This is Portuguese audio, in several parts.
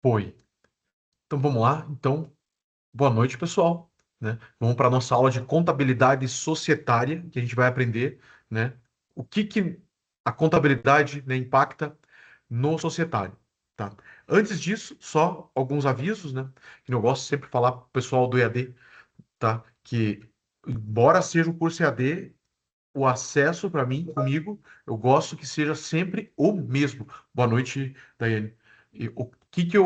Foi. Então vamos lá. Então, boa noite, pessoal. Né? Vamos para a nossa aula de contabilidade societária, que a gente vai aprender, né, o que a contabilidade, né, impacta no societário. Tá? Antes disso, só alguns avisos, né? Que eu gosto sempre de falar para o pessoal do EAD, tá? Que, embora seja um curso EAD, o acesso para mim, comigo, eu gosto que seja sempre o mesmo. Boa noite, Daiane. E o que que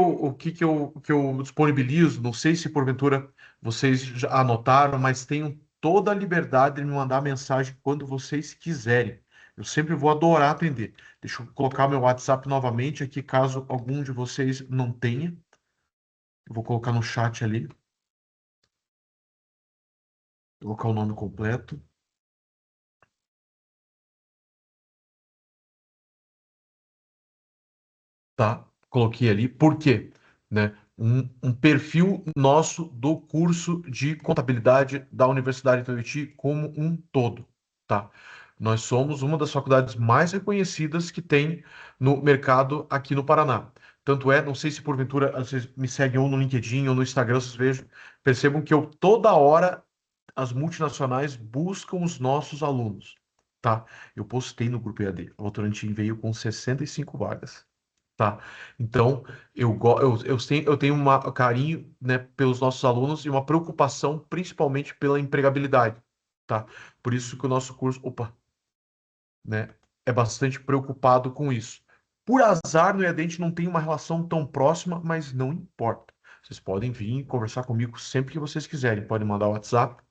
eu disponibilizo, não sei se porventura vocês já anotaram, mas tenham toda a liberdade de me mandar mensagem quando vocês quiserem. Eu sempre vou adorar atender. Deixa eu colocar meu WhatsApp novamente aqui, caso algum de vocês não tenha. Eu vou colocar no chat ali, colocar o nome completo. Tá? Coloquei ali. Por quê? Né? Um perfil nosso do curso de contabilidade da Universidade de Itabiti como um todo, tá? Nós somos uma das faculdades mais reconhecidas que tem no mercado aqui no Paraná. Tanto é, não sei se porventura vocês me seguem ou no LinkedIn ou no Instagram, vocês vejam, percebam que eu toda hora as multinacionais buscam os nossos alunos, tá? Eu postei no grupo EAD. A Votorantim veio com 65 vagas. Tá. Então, eu tenho um carinho, né, pelos nossos alunos e uma preocupação principalmente pela empregabilidade, tá? Por isso que o nosso curso, né, é bastante preocupado com isso. Por azar, no EAD a gente não tem uma relação tão próxima, mas não importa. Vocês podem vir conversar comigo sempre que vocês quiserem. Podem mandar o WhatsApp.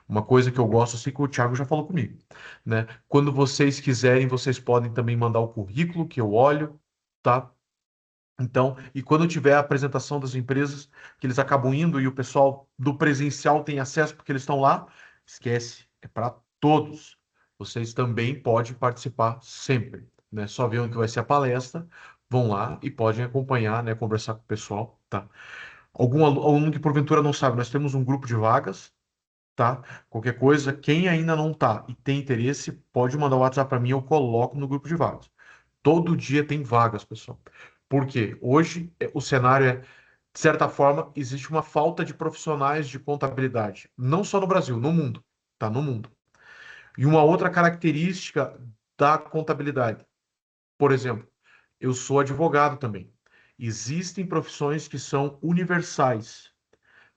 Uma coisa que eu gosto, assim que o Thiago já falou comigo, né? Quando vocês quiserem, vocês podem também mandar o currículo que eu olho, tá? Então, e quando tiver a apresentação das empresas, que eles acabam indo e o pessoal do presencial tem acesso porque eles estão lá, esquece, é para todos. Vocês também podem participar sempre, né? Só ver onde vai ser a palestra, vão lá e podem acompanhar, né? Conversar com o pessoal, tá? Algum aluno que porventura não sabe, nós temos um grupo de vagas, tá? Qualquer coisa, quem ainda não tá e tem interesse, pode mandar o WhatsApp para mim, eu coloco no grupo de vagas. Todo dia tem vagas, pessoal. Por quê? Hoje o cenário é, de certa forma, existe uma falta de profissionais de contabilidade, não só no Brasil, no mundo, tá? No mundo. E uma outra característica da contabilidade, por exemplo, eu sou advogado também. Existem profissões que são universais,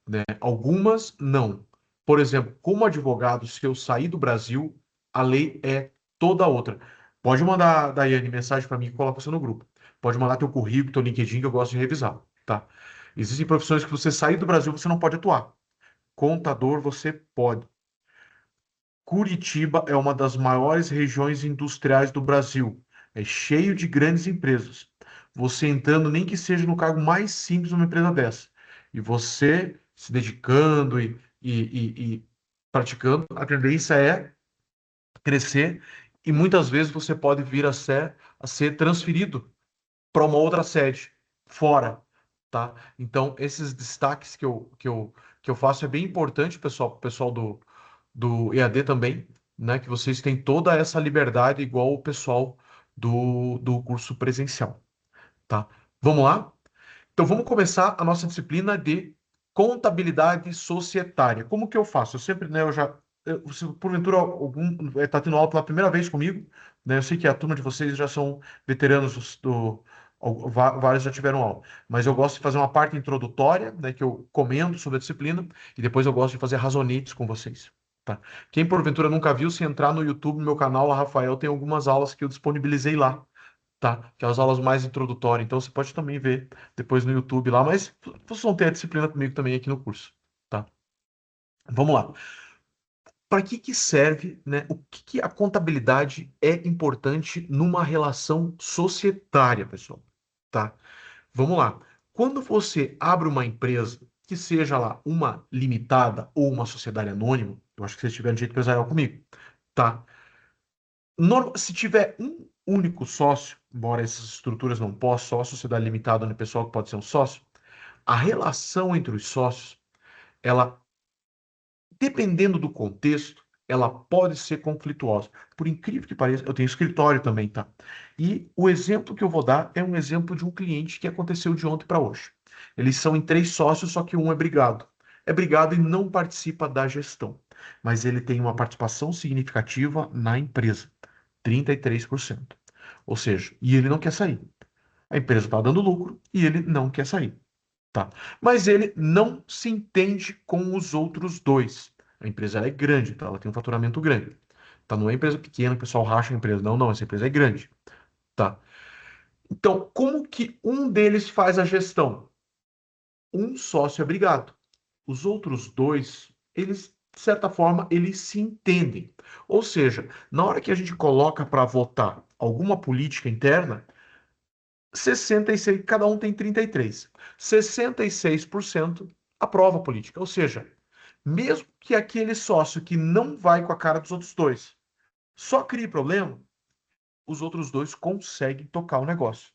né? Algumas não. Por exemplo, como advogado, se eu sair do Brasil, a lei é toda outra. Pode mandar, Daiane, mensagem para mim que coloca você no grupo. Pode mandar teu currículo, teu LinkedIn, que eu gosto de revisar, tá? Existem profissões que você sair do Brasil, você não pode atuar. Contador, você pode. Curitiba é uma das maiores regiões industriais do Brasil. É cheio de grandes empresas. Você entrando, nem que seja no cargo mais simples numa empresa dessa, e você se dedicando e praticando, a tendência é crescer e muitas vezes você pode vir a ser transferido para uma outra sede fora, tá? Então, esses destaques que eu faço é bem importante, pessoal, pro pessoal do EAD também, né? Que vocês têm toda essa liberdade igual o pessoal do curso presencial, tá? Vamos lá? Então, vamos começar a nossa disciplina de contabilidade societária. Como que eu faço? Eu sempre, né, se porventura algum está tendo aula pela primeira vez comigo, né? Eu sei que a turma de vocês já são veteranos vários já tiveram aula, mas eu gosto de fazer uma parte introdutória, né, que eu comento sobre a disciplina, e depois eu gosto de fazer razonetes com vocês. Tá? Quem porventura nunca viu, se entrar no YouTube, no meu canal, a Rafael, tem algumas aulas que eu disponibilizei lá, tá? Que é as aulas mais introdutórias. Então você pode também ver depois no YouTube lá, mas vocês vão ter a disciplina comigo também aqui no curso, tá? Vamos lá. Para que serve, né? O que a contabilidade é importante numa relação societária, pessoal? Tá? Vamos lá. Quando você abre uma empresa, que seja lá uma limitada ou uma sociedade anônima, eu acho que vocês tiveram jeito empresarial comigo, tá? Se tiver um único sócio, embora essas estruturas não possam, só a sociedade limitada, onde o pessoal que pode ser um sócio, a relação entre os sócios, ela, dependendo do contexto, ela pode ser conflituosa. Por incrível que pareça, eu tenho escritório também, tá? E o exemplo que eu vou dar é um exemplo de um cliente que aconteceu de ontem para hoje. Eles são em três sócios, só que um é brigado. É brigado e não participa da gestão, mas ele tem uma participação significativa na empresa, 33%. Ou seja, e ele não quer sair. A empresa está dando lucro e ele não quer sair. Tá? Mas ele não se entende com os outros dois. A empresa ela é grande, tá? Ela tem um faturamento grande. Tá? Não é empresa pequena, o pessoal racha a empresa. Não, não, essa empresa é grande. Tá? Então, como que um deles faz a gestão? Um sócio é brigado. Os outros dois, eles, de certa forma, eles se entendem. Ou seja, na hora que a gente coloca para votar alguma política interna, 66, cada um tem 33. 66% aprova a política. Ou seja, mesmo que aquele sócio que não vai com a cara dos outros dois só crie problema, os outros dois conseguem tocar o negócio,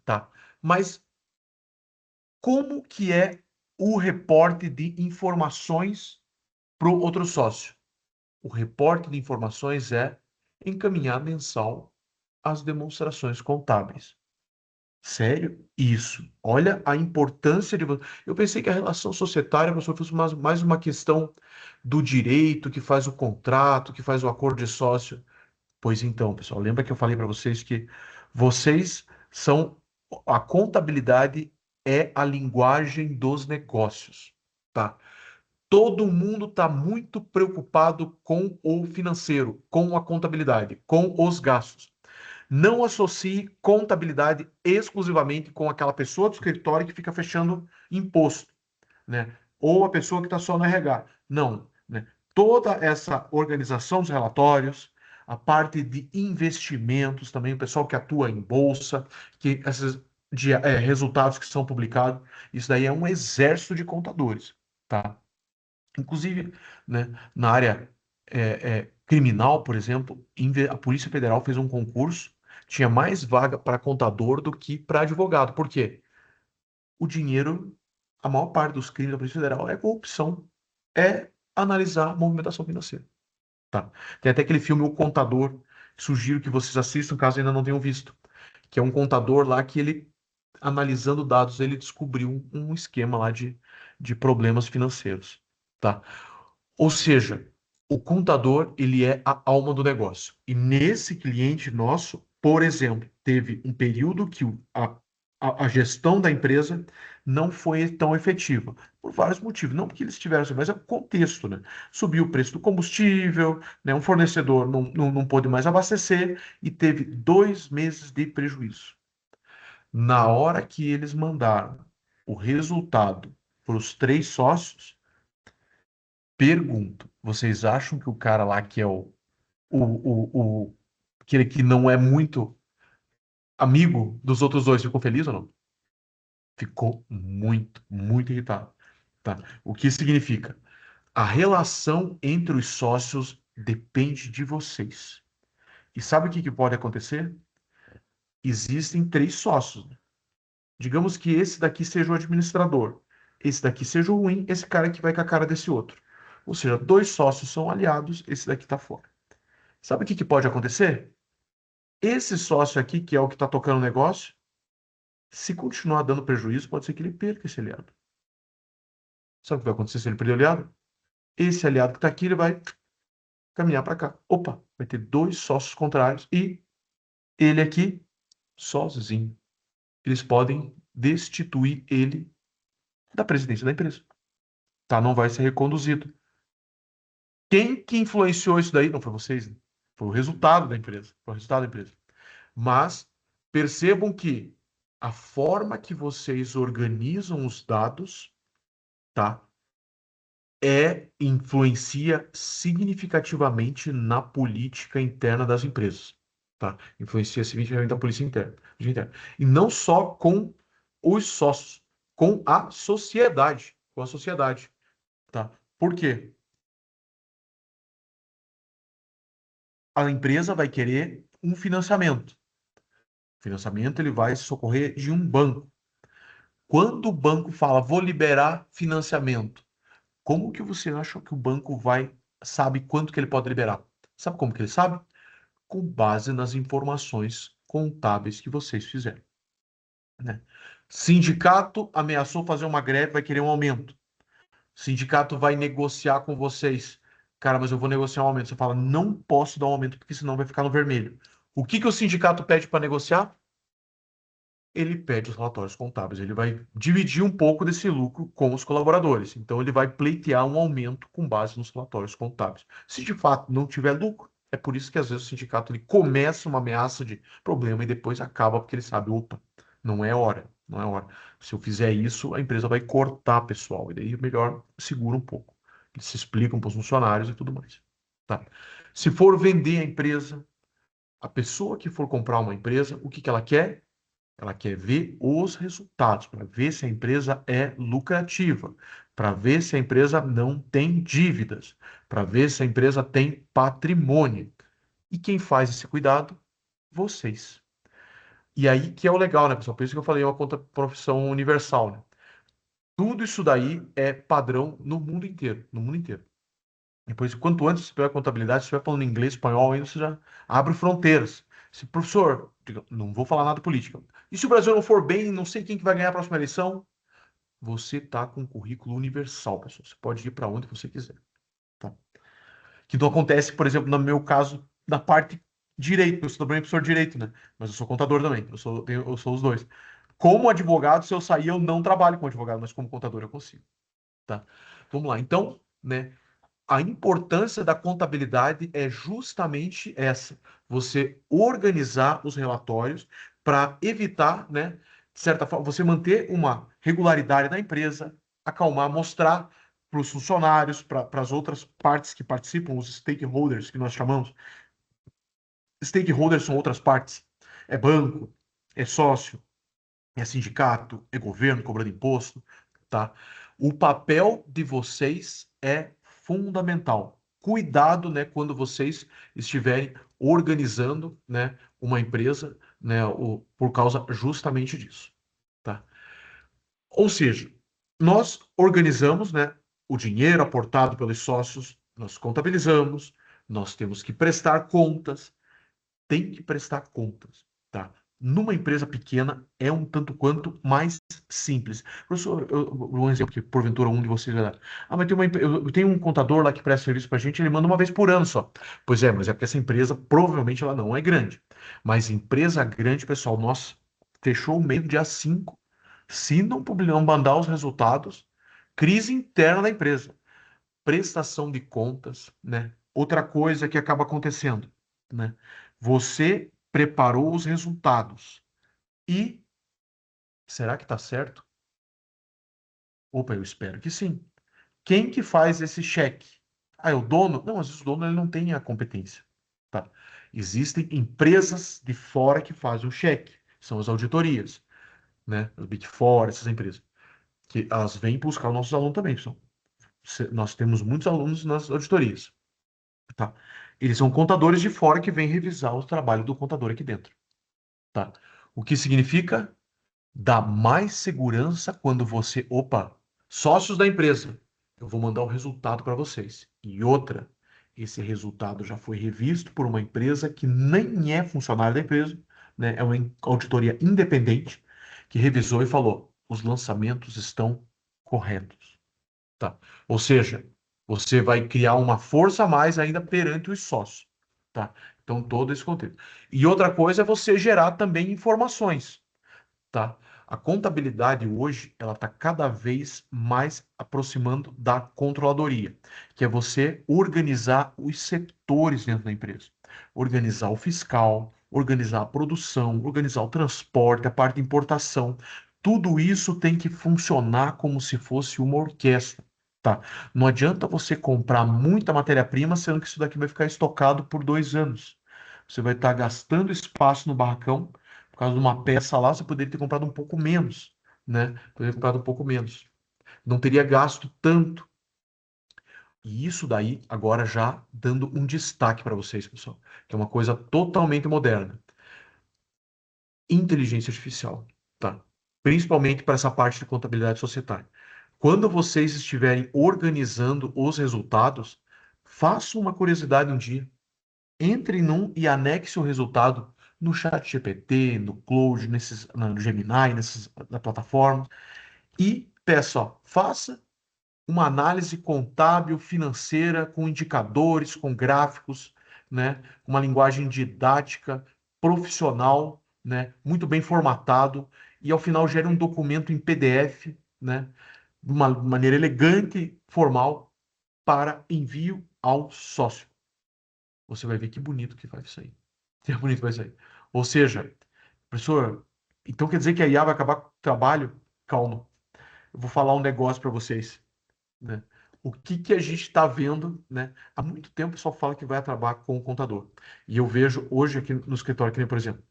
tá? Mas como que é o reporte de informações para o outro sócio? O reporte de informações é encaminhar mensal as demonstrações contábeis. Sério? Isso. Olha a importância de você. Eu pensei que a relação societária, professor, fosse mais uma questão do direito, que faz o contrato, que faz o acordo de sócio. Pois então, pessoal, lembra que eu falei para vocês que vocês são. A contabilidade é a linguagem dos negócios, tá? Todo mundo está muito preocupado com o financeiro, com a contabilidade, com os gastos. Não associe contabilidade exclusivamente com aquela pessoa do escritório que fica fechando imposto, né? Ou a pessoa que está só no RH. Não, né? Toda essa organização dos relatórios, a parte de investimentos também, o pessoal que atua em bolsa, que esses resultados que são publicados, isso daí é um exército de contadores, tá? Inclusive, né, na área criminal, por exemplo, a Polícia Federal fez um concurso, tinha mais vaga para contador do que para advogado. Por quê? O dinheiro, a maior parte dos crimes da Polícia Federal é corrupção, é analisar a movimentação financeira. Tá? Tem até aquele filme O Contador, sugiro que vocês assistam, caso ainda não tenham visto, que é um contador lá que ele, analisando dados, ele descobriu um esquema lá de problemas financeiros. Tá? Ou seja, o contador, ele é a alma do negócio. E nesse cliente nosso, por exemplo, teve um período que a gestão da empresa não foi tão efetiva, por vários motivos. Não porque eles tiveram, mas é o contexto, né? Subiu o preço do combustível, né? Um fornecedor não pôde mais abastecer e teve 2 meses de prejuízo. Na hora que eles mandaram o resultado para os três sócios, pergunto, vocês acham que o cara lá que é o aquele que não é muito amigo dos outros dois ficou feliz ou não? Ficou muito, muito irritado, tá? O que significa? A relação entre os sócios depende de vocês. E sabe o que que pode acontecer? Existem três sócios, né? Digamos que esse daqui seja o administrador, esse daqui seja o ruim, esse cara que vai com a cara desse outro. Ou seja, dois sócios são aliados, esse daqui está fora. Sabe o que que pode acontecer? Esse sócio aqui, que é o que está tocando o negócio, se continuar dando prejuízo, pode ser que ele perca esse aliado. Sabe o que vai acontecer se ele perder o aliado? Esse aliado que está aqui, ele vai caminhar para cá. Opa, vai ter dois sócios contrários e ele aqui, sozinho. Eles podem destituir ele da presidência da empresa. Tá? Não vai ser reconduzido. Quem que influenciou isso daí? Não foi vocês, né? Foi o resultado da empresa. Foi o resultado da empresa. Mas percebam que a forma que vocês organizam os dados, tá, influencia significativamente na política interna das empresas, tá? Influencia significativamente na polícia interna, interna. E não só com os sócios, com a sociedade, tá? Por quê? A empresa vai querer um financiamento. O financiamento ele vai socorrer de um banco. Quando o banco fala, vou liberar financiamento, como que você acha que o banco sabe quanto que ele pode liberar? Sabe como que ele sabe? Com base nas informações contábeis que vocês fizeram, né? Sindicato ameaçou fazer uma greve, vai querer um aumento. Sindicato vai negociar com vocês. Cara, mas eu vou negociar um aumento. Você fala, não posso dar um aumento porque senão vai ficar no vermelho. O que que o sindicato pede para negociar? Ele pede os relatórios contábeis. Ele vai dividir um pouco desse lucro com os colaboradores. Então, ele vai pleitear um aumento com base nos relatórios contábeis. Se de fato não tiver lucro, é por isso que às vezes o sindicato ele começa uma ameaça de problema e depois acaba porque ele sabe, opa, não é hora, não é hora. Se eu fizer isso, a empresa vai cortar pessoal. E daí é melhor segura um pouco. Eles se explicam para os funcionários e tudo mais. Tá? Se for vender a empresa, a pessoa que for comprar uma empresa, o que que ela quer? Ela quer ver os resultados, para ver se a empresa é lucrativa, para ver se a empresa não tem dívidas, para ver se a empresa tem patrimônio. E quem faz esse cuidado? Vocês. E aí que é o legal, né, pessoal? Por isso que eu falei, é uma conta profissão universal, né? Tudo isso daí é padrão no mundo inteiro, no mundo inteiro. Depois, quanto antes você pegar contabilidade, se estiver falando inglês, espanhol, ainda você já abre fronteiras. Se, professor, não vou falar nada de política. E se o Brasil não for bem, não sei quem que vai ganhar a próxima eleição? Você está com um currículo universal, pessoal. Você pode ir para onde você quiser. Tá? Que não acontece, por exemplo, no meu caso, na parte direito. Eu sou também professor de direito, né? Mas eu sou contador também. Eu sou os dois. Como advogado, se eu sair, eu não trabalho como advogado, mas como contador eu consigo. Tá? Vamos lá. Então, né? A importância da contabilidade é justamente essa: você organizar os relatórios para evitar, né, de certa forma, você manter uma regularidade na empresa, acalmar, mostrar para os funcionários, para as outras partes que participam, os stakeholders que nós chamamos. Stakeholders são outras partes. É banco, é sócio, é sindicato, é governo cobrando imposto, tá? O papel de vocês é fundamental. Cuidado, né, quando vocês estiverem organizando, né, uma empresa, né, por causa justamente disso, tá? Ou seja, nós organizamos, né, o dinheiro aportado pelos sócios, nós contabilizamos, nós temos que prestar contas, tem que prestar contas, tá? Numa empresa pequena é um tanto quanto mais simples. Professor, um exemplo que porventura um de vocês vai dar. Ah, mas tem eu tenho um contador lá que presta serviço para a gente, ele manda uma vez por ano só. Pois é, mas é porque essa empresa provavelmente ela não é grande. Mas empresa grande, pessoal, nossa, fechou o meio dia 5. Se não mandar os resultados, crise interna da empresa, prestação de contas, né? Outra coisa que acaba acontecendo, né? Você preparou os resultados e será que está certo? Opa, eu espero que sim. Quem que faz esse cheque? Ah, é o dono? Não, às vezes o dono ele não tem a competência, tá? Existem empresas de fora que fazem o cheque, são as auditorias, né? As Big Four, essas empresas, que elas vêm buscar os nossos alunos também. Nós temos muitos alunos nas auditorias. Tá? Eles são contadores de fora que vêm revisar o trabalho do contador aqui dentro, tá? O que significa dar mais segurança quando você, opa, sócios da empresa, eu vou mandar o resultado para vocês. E outra, esse resultado já foi revisto por uma empresa que nem é funcionária da empresa, né? É uma auditoria independente que revisou e falou: os lançamentos estão corretos. Tá? Ou seja, você vai criar uma força a mais ainda perante os sócios. Tá? Então, todo esse contexto. E outra coisa é você gerar também informações. Tá? A contabilidade hoje, ela está cada vez mais aproximando da controladoria, que é você organizar os setores dentro da empresa. Organizar o fiscal, organizar a produção, organizar o transporte, a parte de importação. Tudo isso tem que funcionar como se fosse uma orquestra. Tá? Não adianta você comprar muita matéria-prima, sendo que isso daqui vai ficar estocado por 2 anos. Você vai estar gastando espaço no barracão por causa de uma peça lá, você poderia ter comprado um pouco menos, né? Poderia ter comprado um pouco menos. Não teria gasto tanto. E isso daí, agora já dando um destaque para vocês, pessoal, que é uma coisa totalmente moderna. Inteligência artificial, tá? Principalmente para essa parte de contabilidade societária. Quando vocês estiverem organizando os resultados, faça uma curiosidade um dia. Entre num e anexe o resultado no ChatGPT, no Claude, no Gemini, nessas na plataforma, e peça, ó, faça uma análise contábil financeira com indicadores, com gráficos, né, uma linguagem didática, profissional, né, muito bem formatado, e ao final gere um documento em PDF, né, de uma maneira elegante e formal para envio ao sócio. Você vai ver que bonito que vai sair. Que bonito vai sair. Ou seja, professor, então quer dizer que a IA vai acabar com o trabalho? Calma. Eu vou falar um negócio para vocês, né? O que que a gente está vendo, né? Há muito tempo o pessoal fala que vai acabar com o contador. E eu vejo hoje aqui no escritório, que nem, por exemplo,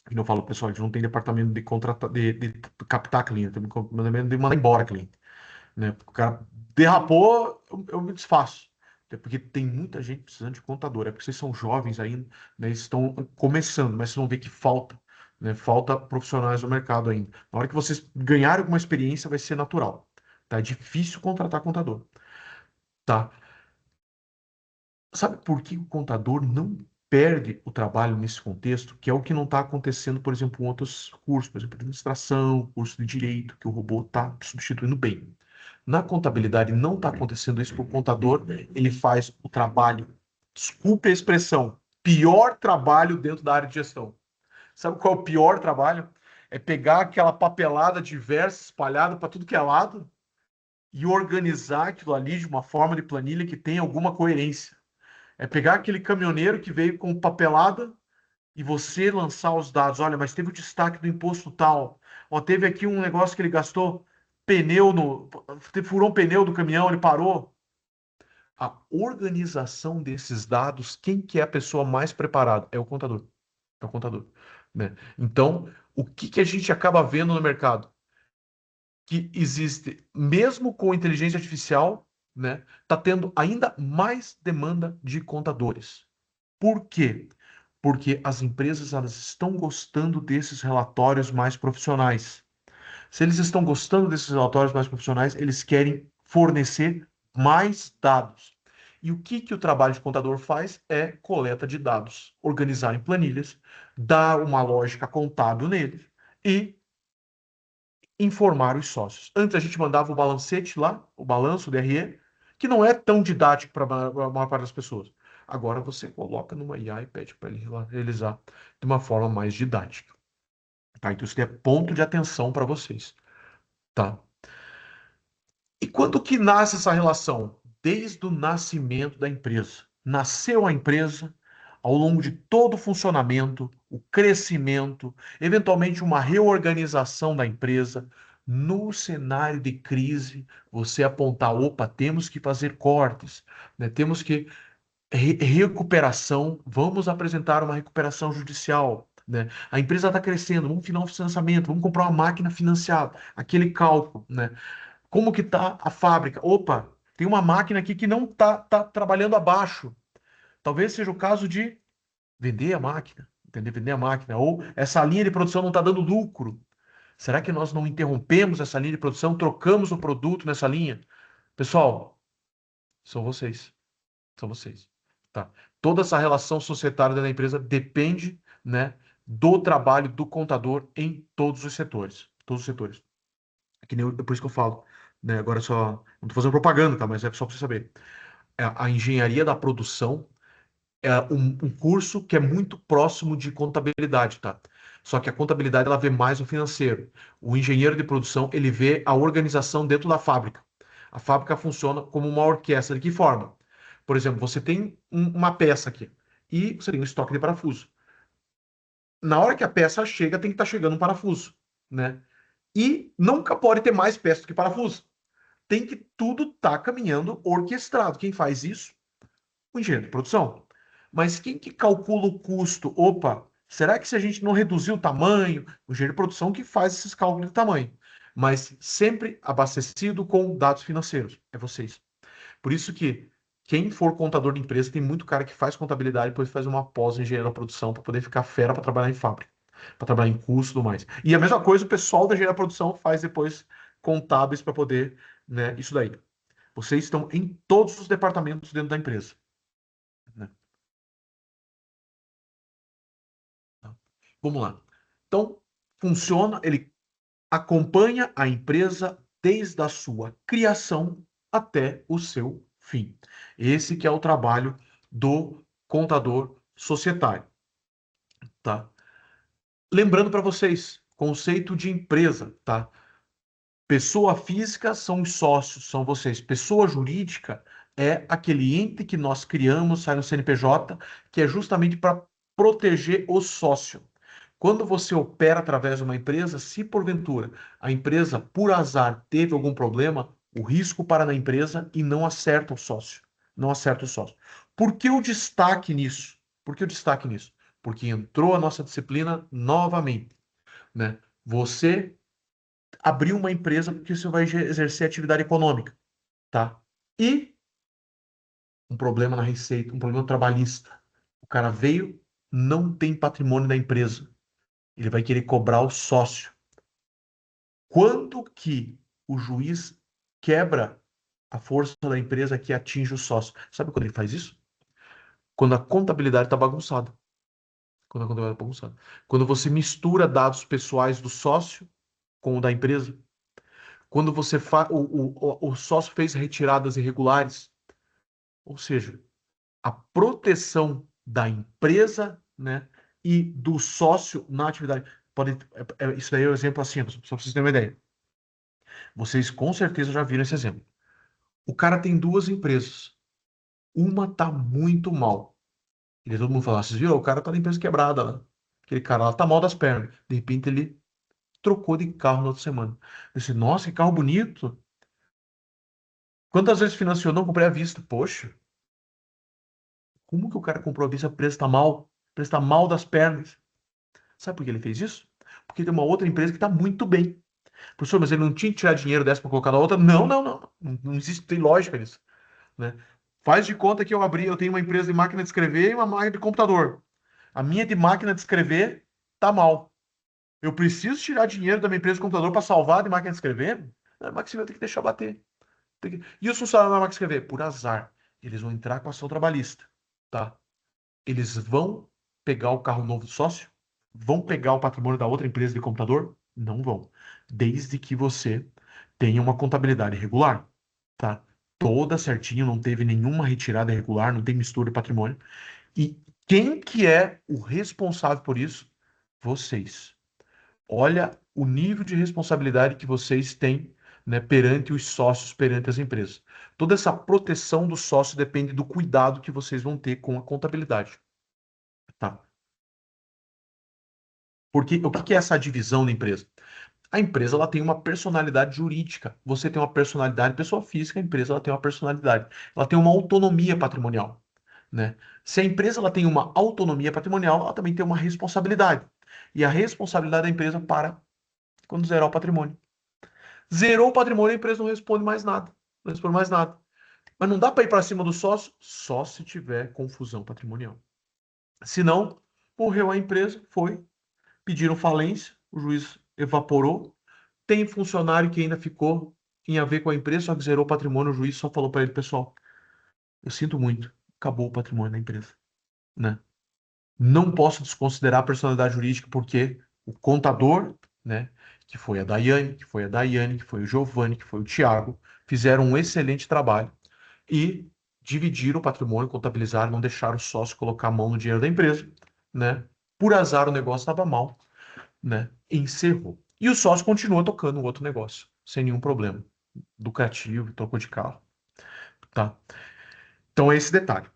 que eu falo, pessoal, a gente não tem departamento de contratar, de captar cliente, tem departamento de mandar embora cliente, né? O cara derrapou, eu me desfaço. Até porque tem muita gente precisando de contador. É porque vocês são jovens ainda, né? Estão começando, mas vocês vão ver que falta, né? Falta profissionais no mercado ainda. Na hora que vocês ganharem alguma experiência, vai ser natural. Tá? É difícil contratar contador. Tá? Sabe por que o contador não perde o trabalho nesse contexto? Que é o que não está acontecendo, por exemplo, em outros cursos, por exemplo, administração, curso de direito, que o robô está substituindo bem. Na contabilidade não está acontecendo isso, porque o contador ele faz o trabalho, desculpe a expressão, pior trabalho dentro da área de gestão. Sabe qual é o pior trabalho? É pegar aquela papelada diversa espalhada para tudo que é lado e organizar aquilo ali de uma forma de planilha que tenha alguma coerência. É pegar aquele caminhoneiro que veio com papelada e você lançar os dados. Olha, mas teve o destaque do imposto tal. Ó, teve aqui um negócio que ele gastou pneu no. Furou um pneu do caminhão, ele parou. A organização desses dados, quem que é a pessoa mais preparada? É o contador. É o contador, né? Então, o que que a gente acaba vendo no mercado? Que existe, mesmo com inteligência artificial, né, tá tendo ainda mais demanda de contadores. Por quê? Porque as empresas elas estão gostando desses relatórios mais profissionais. Se eles estão gostando desses relatórios mais profissionais, eles querem fornecer mais dados. E o que que o trabalho de contador faz é coleta de dados, organizar em planilhas, dar uma lógica contábil neles e informar os sócios. Antes a gente mandava o balancete lá, o balanço, o DRE, que não é tão didático para a maior parte das pessoas. Agora você coloca numa IA e pede para ele realizar de uma forma mais didática. Tá? Então isso é ponto de atenção para vocês. Tá? E quando que nasce essa relação? Desde o nascimento da empresa. Nasceu a empresa, ao longo de todo o funcionamento, o crescimento, eventualmente uma reorganização da empresa, no cenário de crise, você apontar, opa, temos que fazer cortes, né? Temos que recuperação, vamos apresentar uma recuperação judicial, né? A empresa está crescendo, vamos financiamento, vamos comprar uma máquina financiada, aquele cálculo, né? Como que tá a fábrica? Opa, tem uma máquina aqui que não tá trabalhando abaixo. Talvez seja o caso de vender a máquina, entender? Vender a máquina. Ou essa linha de produção não está dando lucro. Será que nós não interrompemos essa linha de produção, trocamos o produto nessa linha? Pessoal, são vocês. São vocês. Tá? Toda essa relação societária da empresa depende, né, do trabalho do contador em todos os setores. Todos os setores. É que nem é por isso que eu falo, né? Agora só. Não tô fazendo propaganda, tá? Mas é só para você saber. A engenharia da produção é um curso que é muito próximo de contabilidade, tá? Só que a contabilidade ela vê mais o financeiro. O engenheiro de produção ele vê a organização dentro da fábrica. A fábrica funciona como uma orquestra. De que forma? Por exemplo, você tem uma peça aqui e você tem um estoque de parafuso. Na hora que a peça chega, tem que estar chegando um parafuso, né? E nunca pode ter mais peça do que parafuso. Tem que tudo estar caminhando orquestrado. Quem faz isso? O engenheiro de produção. Mas quem que calcula o custo? Opa, será que se a gente não reduzir o tamanho, o engenheiro de produção que faz esses cálculos de tamanho, mas sempre abastecido com dados financeiros, é vocês. Por isso que quem for contador de empresa, tem muito cara que faz contabilidade e depois faz uma pós em engenharia da produção para poder ficar fera para trabalhar em fábrica, para trabalhar em curso e tudo mais. E a mesma coisa o pessoal da engenharia da produção faz depois contábeis para poder, né, isso daí. Vocês estão em todos os departamentos dentro da empresa, né? Vamos lá. Então, funciona, ele acompanha a empresa desde a sua criação até o seu fim. Esse que é o trabalho do contador societário, tá? Lembrando para vocês, conceito de empresa, tá? Pessoa física são os sócios, são vocês. Pessoa jurídica é aquele ente que nós criamos, sai no CNPJ, que é justamente para proteger o sócio. Quando você opera através de uma empresa, se porventura a empresa, por azar, teve algum problema, o risco para na empresa e não acerta o sócio. Não acerta o sócio. Por que o destaque nisso? Por que o destaque nisso? Porque entrou a nossa disciplina novamente, né? Você abriu uma empresa porque você vai exercer atividade econômica, tá? E um problema na receita, um problema trabalhista. O cara veio, não tem patrimônio da empresa. Ele vai querer cobrar o sócio. Quando que o juiz quebra a força da empresa que atinge o sócio? Sabe quando ele faz isso? Quando a contabilidade está bagunçada. Quando a contabilidade está bagunçada. Quando você mistura dados pessoais do sócio com o da empresa. Quando você o sócio fez retiradas irregulares. Ou seja, a proteção da empresa, né, e do sócio na atividade. Pode, isso daí é um exemplo assim, só para vocês terem uma ideia. Vocês com certeza já viram esse exemplo. O cara tem duas empresas. Uma tá muito mal. E daí todo mundo fala, vocês viram? O cara tá na empresa quebrada lá. Aquele cara lá tá mal das pernas. De repente ele trocou de carro na outra semana. Eu disse, nossa, que carro bonito. Quantas vezes financiou? Não, comprei à vista. Poxa, como que o cara comprou à vista? A empresa tá mal. A empresa tá mal das pernas. Sabe por que ele fez isso? Porque tem uma outra empresa que está muito bem. Professor, mas ele não tinha que tirar dinheiro dessa para colocar na outra? Não, não, não. Não existe, tem lógica nisso, né? Faz de conta que eu tenho uma empresa de máquina de escrever e uma máquina de computador. A minha de máquina de escrever tá mal. Eu preciso tirar dinheiro da minha empresa de computador para salvar a de máquina de escrever? A máquina de escrever tem que deixar bater. E os funcionários da máquina de escrever? Por azar. Eles vão entrar com ação trabalhista, tá? Eles vão pegar o carro novo do sócio? Vão pegar o patrimônio da outra empresa de computador? Não vão. Desde que você tenha uma contabilidade regular, tá? Toda certinho, não teve nenhuma retirada irregular, não tem mistura de patrimônio. E quem que é o responsável por isso? Vocês. Olha o nível de responsabilidade que vocês têm, né, perante os sócios, perante as empresas. Toda essa proteção do sócio depende do cuidado que vocês vão ter com a contabilidade, tá? Porque o que que é essa divisão da empresa? A empresa ela tem uma personalidade jurídica. Você tem uma personalidade pessoa física, a empresa ela tem uma personalidade. Ela tem uma autonomia patrimonial, né? Se a empresa ela tem uma autonomia patrimonial, ela também tem uma responsabilidade. E a responsabilidade da empresa para quando zerar o patrimônio. Zerou o patrimônio, a empresa não responde mais nada. Não responde mais nada. Mas não dá para ir para cima do sócio só se tiver confusão patrimonial. Se não, morreu a empresa, foi, pediram falência, o juiz evaporou. Tem funcionário que ainda ficou em a ver com a empresa, só que zerou o patrimônio, o juiz só falou para ele, pessoal, eu sinto muito, acabou o patrimônio da empresa, né? Não posso desconsiderar a personalidade jurídica porque o contador, né, que foi a Daiane, que foi a Daiane, que foi o Giovanni, que foi o Tiago, fizeram um excelente trabalho e dividiram o patrimônio, contabilizaram, não deixaram o sócio colocar a mão no dinheiro da empresa, né? Por azar o negócio estava mal, né? Encerrou. E o sócio continua tocando o outro negócio, sem nenhum problema. Lucrativo, trocou de carro, tá? Então é esse detalhe.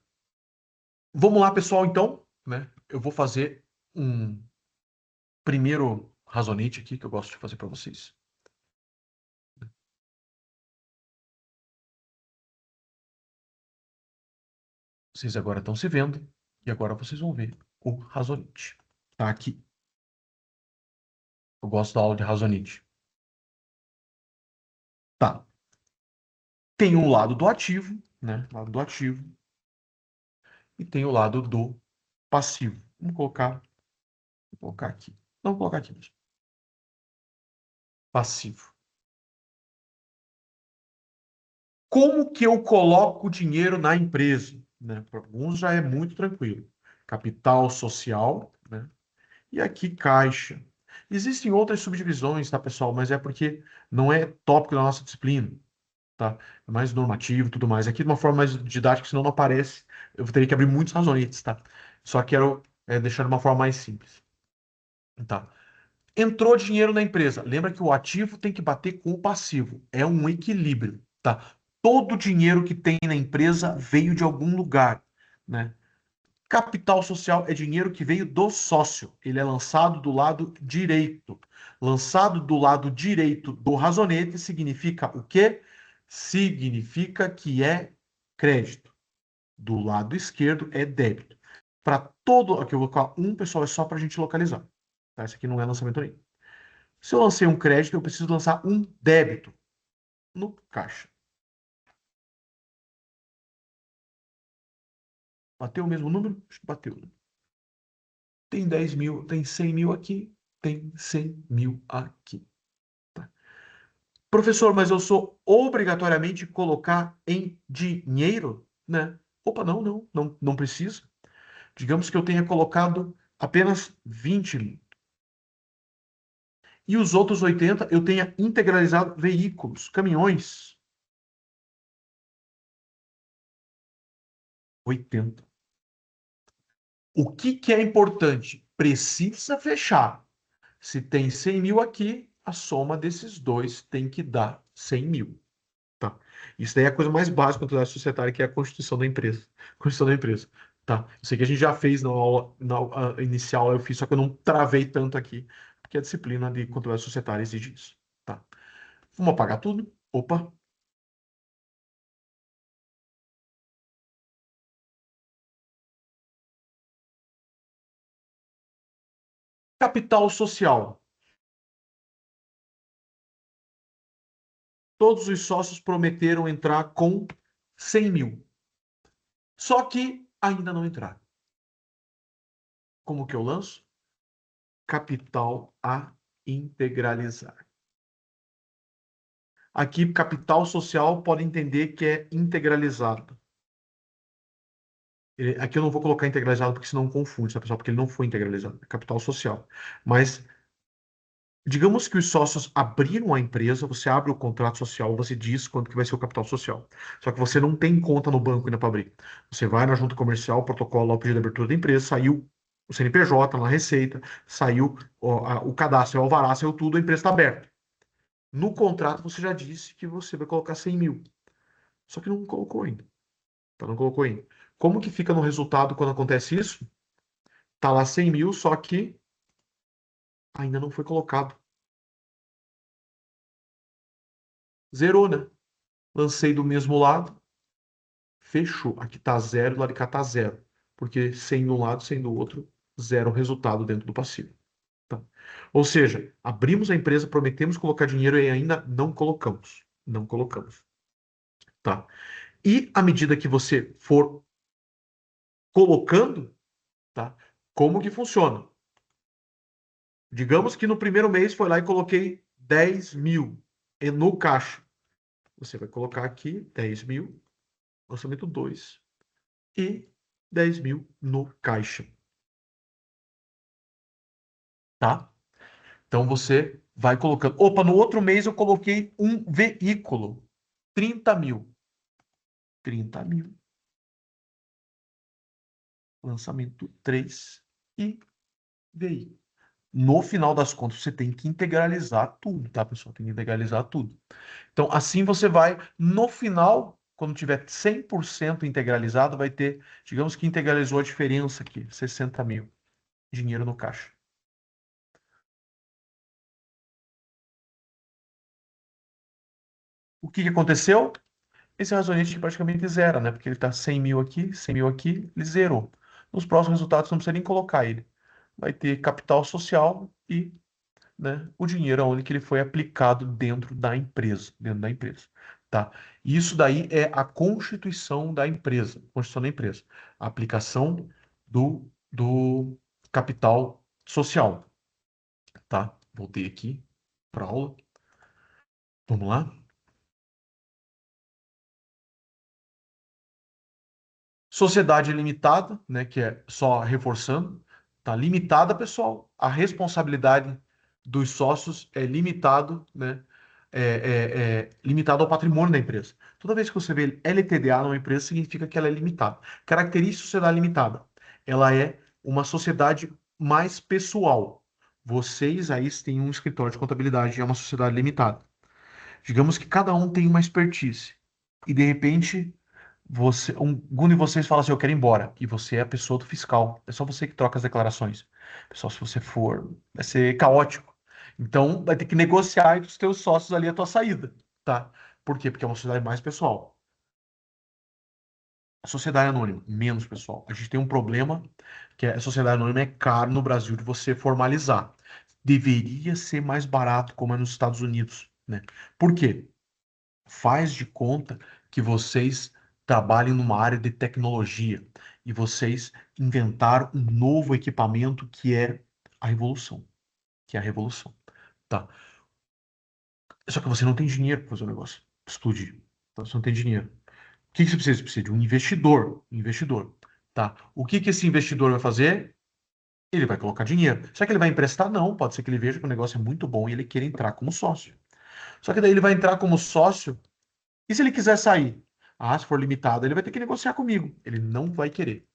Vamos lá, pessoal, então, né? Eu vou fazer um primeiro razonete aqui que eu gosto de fazer para vocês. Vocês agora estão se vendo e agora vocês vão ver o razonete. Tá aqui. Eu gosto da aula de razonete. Tá. Tem um lado do ativo, né? Lado do ativo. E tem o lado do passivo. Vou colocar aqui. Não, vou colocar aqui mesmo. Passivo. Como que eu coloco dinheiro na empresa? Né? Para alguns já é muito tranquilo. Capital social, né? E aqui caixa. Existem outras subdivisões, tá, pessoal? Mas é porque não é tópico da nossa disciplina, tá? É mais normativo e tudo mais. Aqui de uma forma mais didática, senão não aparece. Eu teria que abrir muitos razonetes, tá? Só quero deixar de uma forma mais simples, tá? Entrou dinheiro na empresa. Lembra que o ativo tem que bater com o passivo. É um equilíbrio, tá? Todo o dinheiro que tem na empresa veio de algum lugar, né? Capital social é dinheiro que veio do sócio. Ele é lançado do lado direito. Lançado do lado direito do razonete significa o quê? Significa que é crédito. Do lado esquerdo é débito. Para todo. Aqui eu vou colocar um, pessoal, é só para a gente localizar. Tá? Esse aqui não é lançamento nenhum. Se eu lancei um crédito, eu preciso lançar um débito no caixa. Bateu o mesmo número? Acho que bateu. Tem 10 mil, tem 100 mil aqui, tem 100 mil aqui. Tá? Professor, mas eu sou obrigatoriamente colocar em dinheiro, né? Opa, não precisa. Digamos que eu tenha colocado apenas 20 mil. E os outros 80 eu tenha integralizado veículos, caminhões. 80. O que que é importante? Precisa fechar. Se tem 100 mil aqui, a soma desses dois tem que dar 100 mil. Tá? Isso daí é a coisa mais básica da contabilidade societária, que é a constituição da empresa. Constituição da empresa. Tá? Eu sei que a gente já fez na aula, inicial, eu fiz, só que eu não travei tanto aqui, porque a disciplina de contabilidade societária exige isso. Tá? Vamos apagar tudo? Opa! Capital social. Todos os sócios prometeram entrar com 100 mil. Só que ainda não entraram. Como que eu lanço? Capital a integralizar. Aqui, capital social pode entender que é integralizado. Aqui eu não vou colocar integralizado porque senão confunde, tá, pessoal? Porque ele não foi integralizado, é capital social. Mas, digamos que os sócios abriram a empresa, você abre o contrato social, você diz quanto que vai ser o capital social. Só que você não tem conta no banco ainda para abrir. Você vai na junta comercial, protocolo lá, o pedido de abertura da empresa, saiu o CNPJ na Receita, saiu o cadastro, o alvará, saiu tudo, a empresa está aberta. No contrato você já disse que você vai colocar 100 mil. Só que não colocou ainda. Tá, não colocou ainda. Como que fica no resultado quando acontece isso? Tá lá 100 mil, só que ainda não foi colocado. Zerou, né? Lancei do mesmo lado, fechou. Aqui tá zero, do lado de cá tá zero. Porque 100 de um lado, 100 do outro, zero resultado dentro do passivo. Tá? Ou seja, abrimos a empresa, prometemos colocar dinheiro e ainda não colocamos. Não colocamos. Tá? E à medida que você for colocando, tá? Como que funciona? Digamos que no primeiro mês foi lá e coloquei 10 mil no caixa. Você vai colocar aqui 10 mil, orçamento 2 e 10 mil no caixa, tá? Então você vai colocando. Opa, no outro mês eu coloquei um veículo, 30 mil. 30 mil, lançamento 3 e veículo. No final das contas, você tem que integralizar tudo, tá, pessoal? Tem que integralizar tudo. Então, assim você vai, no final, quando tiver 100% integralizado, vai ter, digamos que integralizou a diferença aqui, 60 mil, dinheiro no caixa. O que que aconteceu? Esse razonete praticamente zera, né? Porque ele está 100 mil aqui, 100 mil aqui, ele zerou. Nos próximos resultados, não precisa nem colocar ele. Vai ter capital social e, né, o dinheiro onde que ele foi aplicado dentro da empresa, tá? Isso daí é a constituição da empresa, constituição da empresa, a aplicação do capital social, tá? Voltei aqui para aula, vamos lá. Sociedade limitada, né, que é só reforçando, tá? Limitada, pessoal, a responsabilidade dos sócios é limitado, né? Limitado ao patrimônio da empresa. Toda vez que você vê LTDA numa empresa, significa que ela é limitada. Característica de sociedade limitada. Ela é uma sociedade mais pessoal. Vocês aí têm um escritório de contabilidade e é uma sociedade limitada. Digamos que cada um tem uma expertise. E de repente, algum de vocês fala assim, eu quero ir embora. E você é a pessoa do fiscal. É só você que troca as declarações. Pessoal, se você for, vai ser caótico. Então, vai ter que negociar entre os teus sócios ali a tua saída, tá? Por quê? Porque é uma sociedade mais pessoal. A sociedade anônima, menos pessoal. A gente tem um problema que a sociedade anônima é caro no Brasil de você formalizar. Deveria ser mais barato, como é nos Estados Unidos, né? Por quê? Faz de conta que vocês trabalhem numa área de tecnologia e vocês inventaram um novo equipamento que é a revolução, que é a revolução, tá? Só que você não tem dinheiro para fazer o negócio explodir. Então, você não tem dinheiro. O que que você precisa? Você precisa de um investidor, tá? O que que esse investidor vai fazer? Ele vai colocar dinheiro. Será que ele vai emprestar? Não. Pode ser que ele veja que o negócio é muito bom e ele queira entrar como sócio. Só que daí ele vai entrar como sócio. E se ele quiser sair? Ah, se for limitado, ele vai ter que negociar comigo. Ele não vai querer.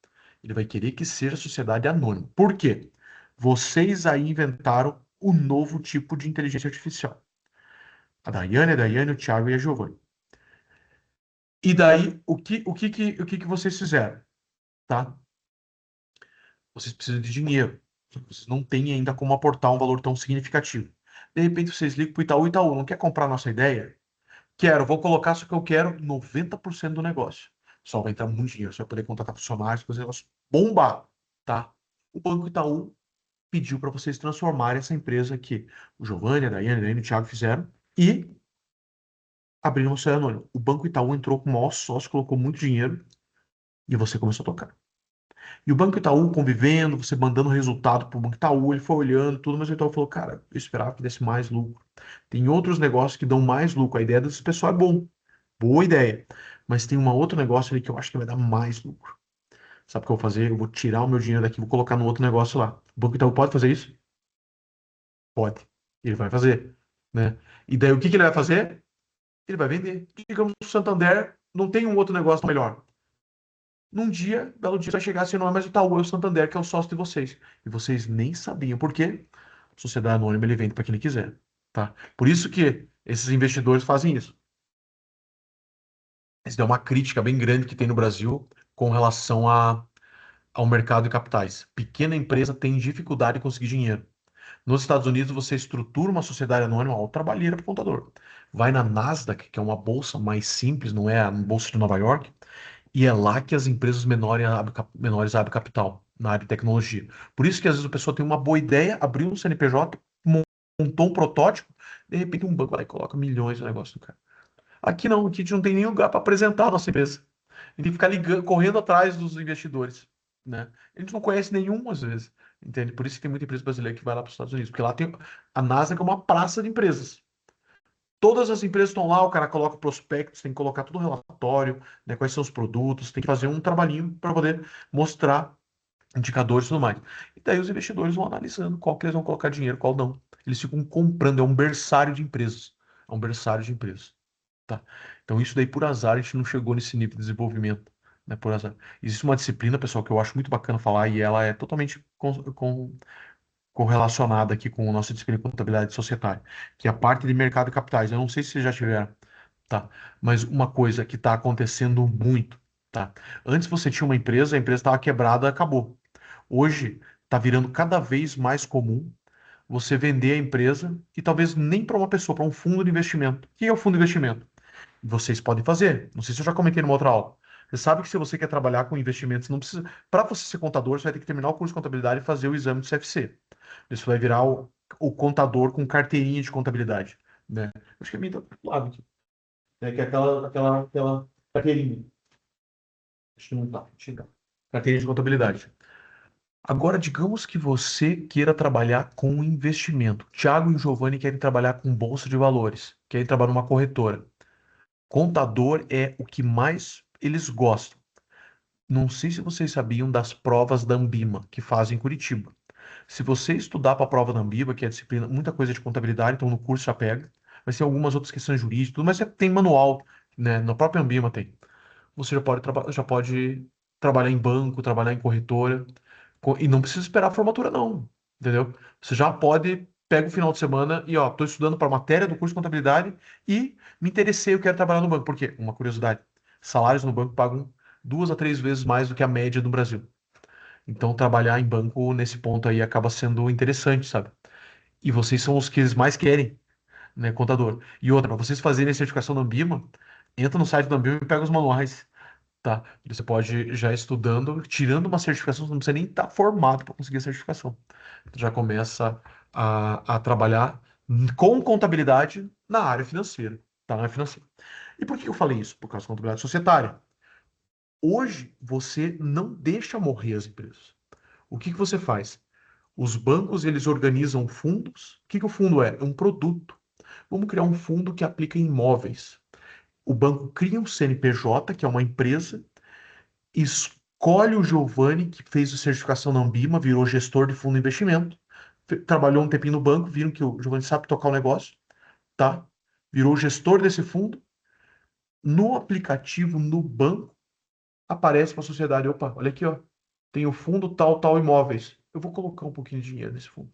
Ele vai querer que seja sociedade anônima. Por quê? Vocês aí inventaram o novo tipo de inteligência artificial. A Daiane, o Thiago e a Giovanni. E daí, o que que vocês fizeram? Tá? Vocês precisam de dinheiro. Vocês não têm ainda como aportar um valor tão significativo. De repente, vocês ligam para o Itaú. Itaú, não quer comprar a nossa ideia? Quero, vou colocar, só que eu quero 90% do negócio. Só vai entrar muito dinheiro, você vai poder contratar funcionários, fazer o negócio bombar, tá? O Banco Itaú pediu para vocês transformarem essa empresa que o Giovanni, a Daiane e o Thiago fizeram e abriram uma sociedade anônima. O Banco Itaú entrou com o maior sócio, colocou muito dinheiro e você começou a tocar. E o Banco Itaú convivendo, você mandando resultado para o Banco Itaú, ele foi olhando tudo, mas o Itaú falou, cara, eu esperava que desse mais lucro. Tem outros negócios que dão mais lucro. A ideia desse pessoal é bom. Boa ideia. Mas tem um outro negócio ali que eu acho que vai dar mais lucro. Sabe o que eu vou fazer? Eu vou tirar o meu dinheiro daqui e vou colocar no outro negócio lá. O Banco Itaú pode fazer isso? Pode. Ele vai fazer, né? E daí o que que ele vai fazer? Ele vai vender. Digamos que o Santander não tem um outro negócio melhor. Num dia, belo dia, vai chegar assim, não é mais o Itaú, é o Santander, que é o sócio de vocês. E vocês nem sabiam. Por quê? Sociedade Anônima, ele vende para quem ele quiser, tá? Por isso que esses investidores fazem isso. Essa é uma crítica bem grande que tem no Brasil com relação ao mercado de capitais. Pequena empresa tem dificuldade em conseguir dinheiro. Nos Estados Unidos, você estrutura uma sociedade anônima, ó, trabalheira para o contador. Vai na Nasdaq, que é uma bolsa mais simples, não é a bolsa de Nova York, e é lá que as empresas menores abrem capital, na área de tecnologia. Por isso que às vezes a pessoa tem uma boa ideia, abriu um CNPJ, montou um protótipo, de repente um banco vai lá e coloca milhões no negócio do cara. Aqui não, aqui a gente não tem nem lugar para apresentar a nossa empresa. A gente tem que ficar ligando, correndo atrás dos investidores, né? A gente não conhece nenhum, às vezes, entende? Por isso que tem muita empresa brasileira que vai lá para os Estados Unidos, porque lá tem a Nasdaq é uma praça de empresas. Todas as empresas estão lá, o cara coloca prospectos, tem que colocar todo o relatório, né, quais são os produtos, tem que fazer um trabalhinho para poder mostrar indicadores e tudo mais. E daí os investidores vão analisando qual que eles vão colocar dinheiro, qual não. Eles ficam comprando, é um berçário de empresas. É um berçário de empresas. Tá? Então, isso daí, por azar, a gente não chegou nesse nível de desenvolvimento, né? Por azar. Existe uma disciplina, pessoal, que eu acho muito bacana falar, e ela é totalmente correlacionada aqui com a nossa disciplina de contabilidade societária, que é a parte de mercado de capitais. Eu não sei se vocês já tiveram, tá? Mas uma coisa que está acontecendo muito, tá? Antes você tinha uma empresa, a empresa estava quebrada, acabou. Hoje, está virando cada vez mais comum você vender a empresa e talvez nem para uma pessoa, para um fundo de investimento. O que é o fundo de investimento? Vocês podem fazer. Não sei se eu já comentei numa outra aula. Você sabe que se você quer trabalhar com investimentos, não precisa. Para você ser contador, você vai ter que terminar o curso de contabilidade e fazer o exame do CFC. Isso vai virar o contador com carteirinha de contabilidade, né? Acho que a minha tá do lado aqui, né? Que é aquela carteirinha. Acho que não tá. Deixa eu dar. Carteirinha de contabilidade. Agora, digamos que você queira trabalhar com investimento. Tiago e Giovanni querem trabalhar com bolsa de valores, querem trabalhar numa corretora. Contador é o que mais eles gostam. Não sei se vocês sabiam das provas da Ambima que fazem em Curitiba. Se você estudar para a prova da Anbiba, que é a disciplina, muita coisa de contabilidade, então no curso já pega, vai ser algumas outras questões jurídicas, tudo, mas você tem manual, né? Na própria Anbima tem. Você já pode trabalhar em banco, trabalhar em corretora, e não precisa esperar a formatura, não, entendeu? Você já pode, pega o final de semana e, ó, estou estudando para matéria do curso de contabilidade e me interessei, eu quero trabalhar no banco. Por quê? Uma curiosidade, salários no banco pagam 2 a 3 vezes mais do que a média do Brasil. Então, trabalhar em banco nesse ponto aí acaba sendo interessante, sabe? E vocês são os que eles mais querem, né, contador. E outra, para vocês fazerem a certificação da Ambima, entra no site da Ambima e pega os manuais, tá? Você pode já estudando, tirando uma certificação, você não precisa nem estar formado para conseguir a certificação. Já começa a trabalhar com contabilidade na área financeira, tá? Na área financeira. E por que eu falei isso? Por causa da contabilidade societária. Hoje, você não deixa morrer as empresas. O que que você faz? Os bancos, eles organizam fundos. O que que o fundo é? É um produto. Vamos criar um fundo que aplica em imóveis. O banco cria um CNPJ, que é uma empresa, escolhe o Giovanni, que fez a certificação na Ambima, virou gestor de fundo de investimento, trabalhou um tempinho no banco, viram que o Giovanni sabe tocar o negócio, tá? Virou gestor desse fundo. No aplicativo, no banco, aparece para a sociedade, opa, olha aqui, ó, tem o fundo tal, tal imóveis. Eu vou colocar um pouquinho de dinheiro nesse fundo.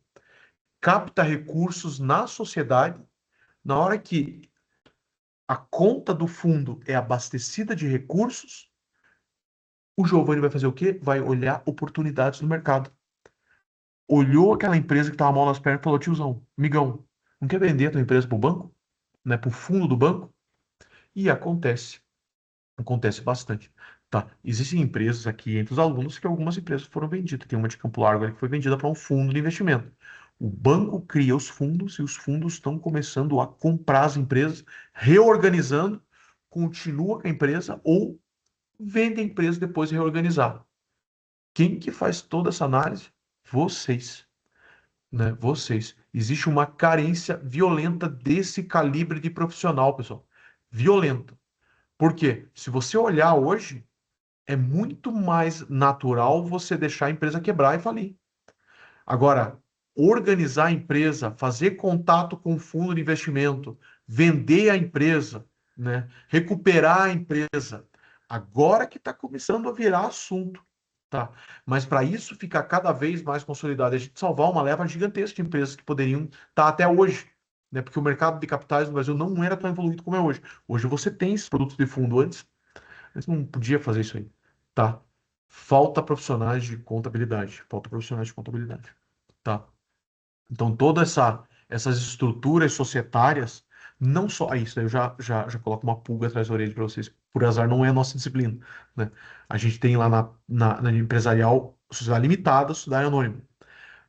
Capta recursos na sociedade. Na hora que a conta do fundo é abastecida de recursos, o Giovanni vai fazer o quê? Vai olhar oportunidades no mercado. Olhou aquela empresa que estava mal nas pernas e falou: tiozão, migão, não quer vender a tua empresa para o banco? Né, para o fundo do banco? E acontece. Acontece bastante. Tá. Existem empresas aqui entre os alunos que algumas empresas foram vendidas. Tem uma de Campo Largo ali que foi vendida para um fundo de investimento. O banco cria os fundos e os fundos estão começando a comprar as empresas, reorganizando, continua com a empresa ou vende a empresa depois de reorganizar. Quem que faz toda essa análise? Vocês, né? Vocês. Existe uma carência violenta desse calibre de profissional, pessoal. Violenta. Por quê? Se você olhar hoje, é muito mais natural você deixar a empresa quebrar e falir. Agora, organizar a empresa, fazer contato com o fundo de investimento, vender a empresa, né? Recuperar a empresa, agora que está começando a virar assunto, tá? Mas para isso ficar cada vez mais consolidado, a gente salvar uma leva gigantesca de empresas que poderiam estar até hoje, né? Porque o mercado de capitais no Brasil não era tão evoluído como é hoje. Hoje você tem esses produtos de fundo antes não podia fazer isso aí, tá? Falta profissionais de contabilidade, falta profissionais de contabilidade, tá? Então, essas estruturas societárias, não só isso, aí eu já coloco uma pulga atrás da orelha para vocês. Por azar, não é a nossa disciplina, né? A gente tem lá na empresarial sociedade limitada, sociedade anônima.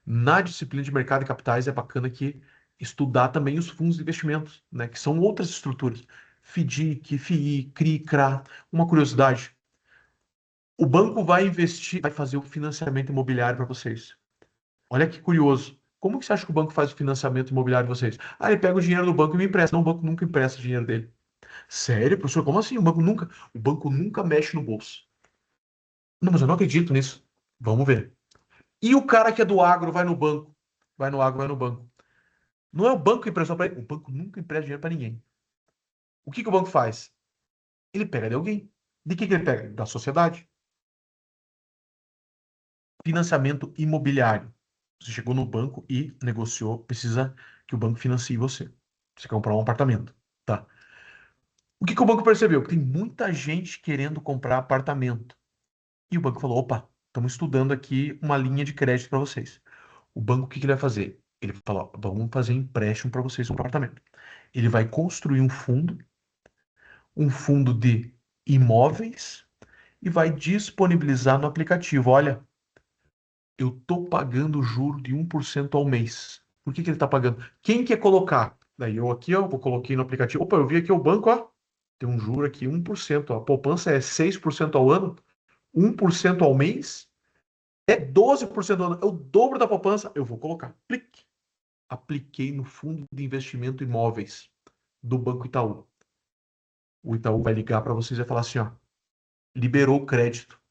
Na disciplina de mercado e capitais é bacana que estudar também os fundos de investimentos, né? Que são outras estruturas. FDIC, FII, CRI, CRA. Uma curiosidade, o banco vai investir, vai fazer o financiamento imobiliário para vocês. Olha que curioso. Como que você acha que o banco faz o financiamento imobiliário de vocês? Ah, ele pega o dinheiro do banco e me empresta. Não, o banco nunca empresta o dinheiro dele. Sério, professor? Como assim? O banco nunca mexe no bolso. Não, mas eu não acredito nisso. Vamos ver. E o cara que é do agro vai no banco? Vai no agro, vai no banco. Não é o banco que empresta para ele. O banco nunca empresta dinheiro para ninguém. O que que o banco faz? Ele pega de alguém. De que ele pega? Da sociedade. Financiamento imobiliário. Você chegou no banco e negociou, precisa que o banco financie você. Você comprar um apartamento, tá? O que que o banco percebeu? Que tem muita gente querendo comprar apartamento. E o banco falou: opa, estamos estudando aqui uma linha de crédito para vocês. O banco, o que que ele vai fazer? Ele falou: ó, vamos fazer empréstimo para vocês um apartamento. Ele vai construir um fundo de imóveis e vai disponibilizar no aplicativo. Olha, eu tô pagando juro de 1% ao mês. Por que que ele tá pagando? Quem quer colocar? Daí eu aqui, ó, eu coloquei no aplicativo. Opa, eu vi aqui o banco, ó. Tem um juro aqui, 1%. Ó. A poupança é 6% ao ano, 1% ao mês, é 12% ao ano. É o dobro da poupança. Eu vou colocar. Clique. Apliquei no fundo de investimento imóveis do Banco Itaú. O Itaú vai ligar para vocês e vai falar assim, ó, liberou o crédito.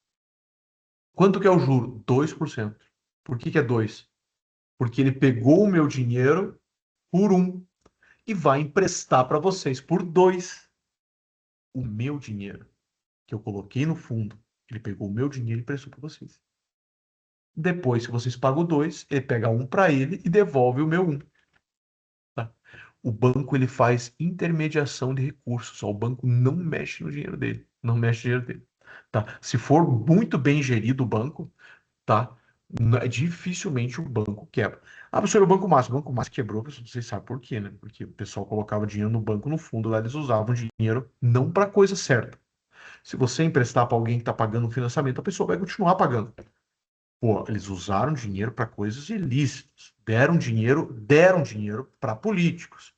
Quanto que é o juro? 2%. Por que que é 2? Porque ele pegou o meu dinheiro por um e vai emprestar para vocês por dois. O meu dinheiro que eu coloquei no fundo, ele pegou o meu dinheiro e emprestou para vocês. Depois que vocês pagam dois, ele pega um para ele e devolve o meu um. Tá? O banco ele faz intermediação de recursos. Ó, o banco não mexe no dinheiro dele, não mexe no dinheiro dele. Tá? Se for muito bem gerido o banco, tá? Dificilmente o banco quebra. Ah, professor, o Banco Márcio quebrou, professor, vocês sabem por quê, né? Porque o pessoal colocava dinheiro no banco, no fundo, lá eles usavam dinheiro não para coisa certa. Se você emprestar para alguém que está pagando um financiamento, a pessoa vai continuar pagando. Pô, eles usaram dinheiro para coisas ilícitas, deram dinheiro para políticos.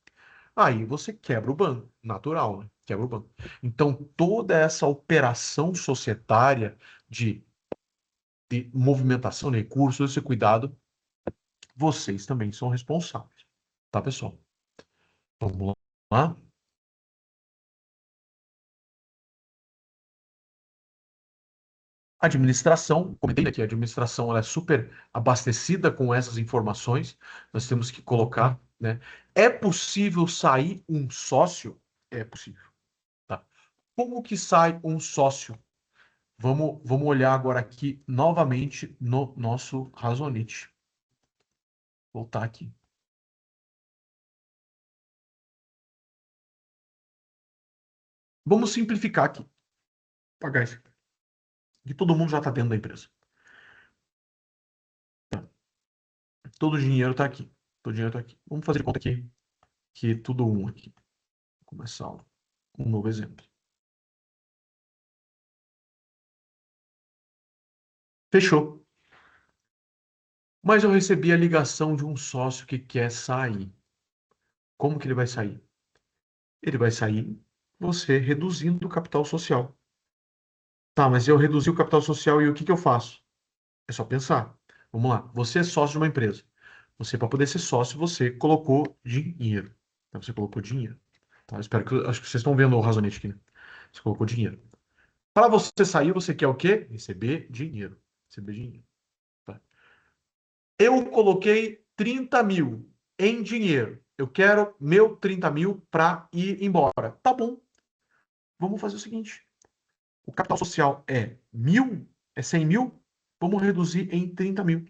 Aí você quebra o banco, natural, né? Quebra o banco. Então, toda essa operação societária de, de movimentação de recursos, esse cuidado, vocês também são responsáveis, tá, pessoal? Vamos lá? Administração, comentei, né, que a administração ela é super abastecida com essas informações, nós temos que colocar, né? É possível sair um sócio? É possível, tá? Como que sai um sócio? Vamos olhar agora aqui novamente no nosso Razonite. Voltar aqui. Vamos simplificar aqui. Pagar isso aqui. Que todo mundo já está dentro da empresa. Todo o dinheiro está aqui. Todo o dinheiro está aqui. Vamos fazer de conta aqui que tudo um aqui. Vou começar um novo exemplo. Fechou. Mas eu recebi a ligação de um sócio que quer sair. Como que ele vai sair? Ele vai sair você reduzindo o capital social. Tá, mas eu reduzi o capital social e o que que eu faço? É só pensar. Vamos lá. Você é sócio de uma empresa. Você, para poder ser sócio, você colocou dinheiro. Então, você colocou dinheiro. Tá? Eu espero que, acho que vocês estão vendo o razonete aqui, né? Você colocou dinheiro. Para você sair, você quer o quê? Receber dinheiro. Receber dinheiro. Tá? Eu coloquei 30 mil em dinheiro. Eu quero meu 30 mil para ir embora. Tá bom. Vamos fazer o seguinte. O capital social é 1.000? É 100 mil? Vamos reduzir em 30 mil.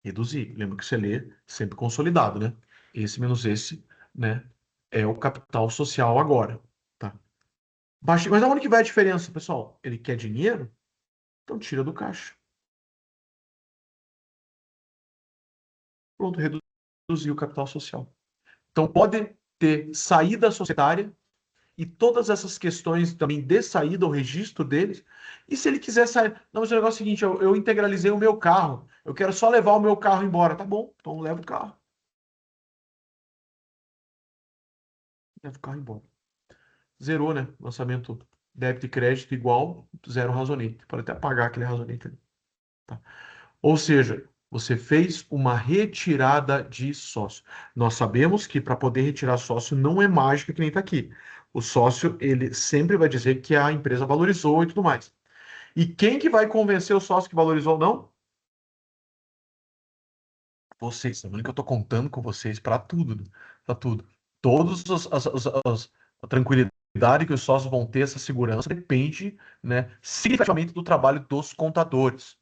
Reduzir. Lembra que você lê sempre consolidado, né? Esse menos esse, né? É o capital social agora. Tá? Mas aonde que vai a diferença, pessoal? Ele quer dinheiro? Então tira do caixa. Pronto, reduziu o capital social. Então pode ter saída societária e todas essas questões também de saída, o registro deles. E se ele quiser sair. Não, mas o negócio é o seguinte: eu integralizei o meu carro. Eu quero só levar o meu carro embora. Tá bom, então leva o carro. Leva o carro embora. Zerou, né? Lançamento débito e crédito igual, zero razonete. Pode até apagar aquele razonete ali. Tá? Ou seja, você fez uma retirada de sócio. Nós sabemos que para poder retirar sócio não é mágica que nem está aqui. O sócio, ele sempre vai dizer que a empresa valorizou e tudo mais. E quem que vai convencer o sócio que valorizou ou não? Vocês. Lembrando que eu estou contando com vocês para tudo, né? Para tudo. Todos a tranquilidade que os sócios vão ter, essa segurança, depende, né, significativamente do trabalho dos contadores,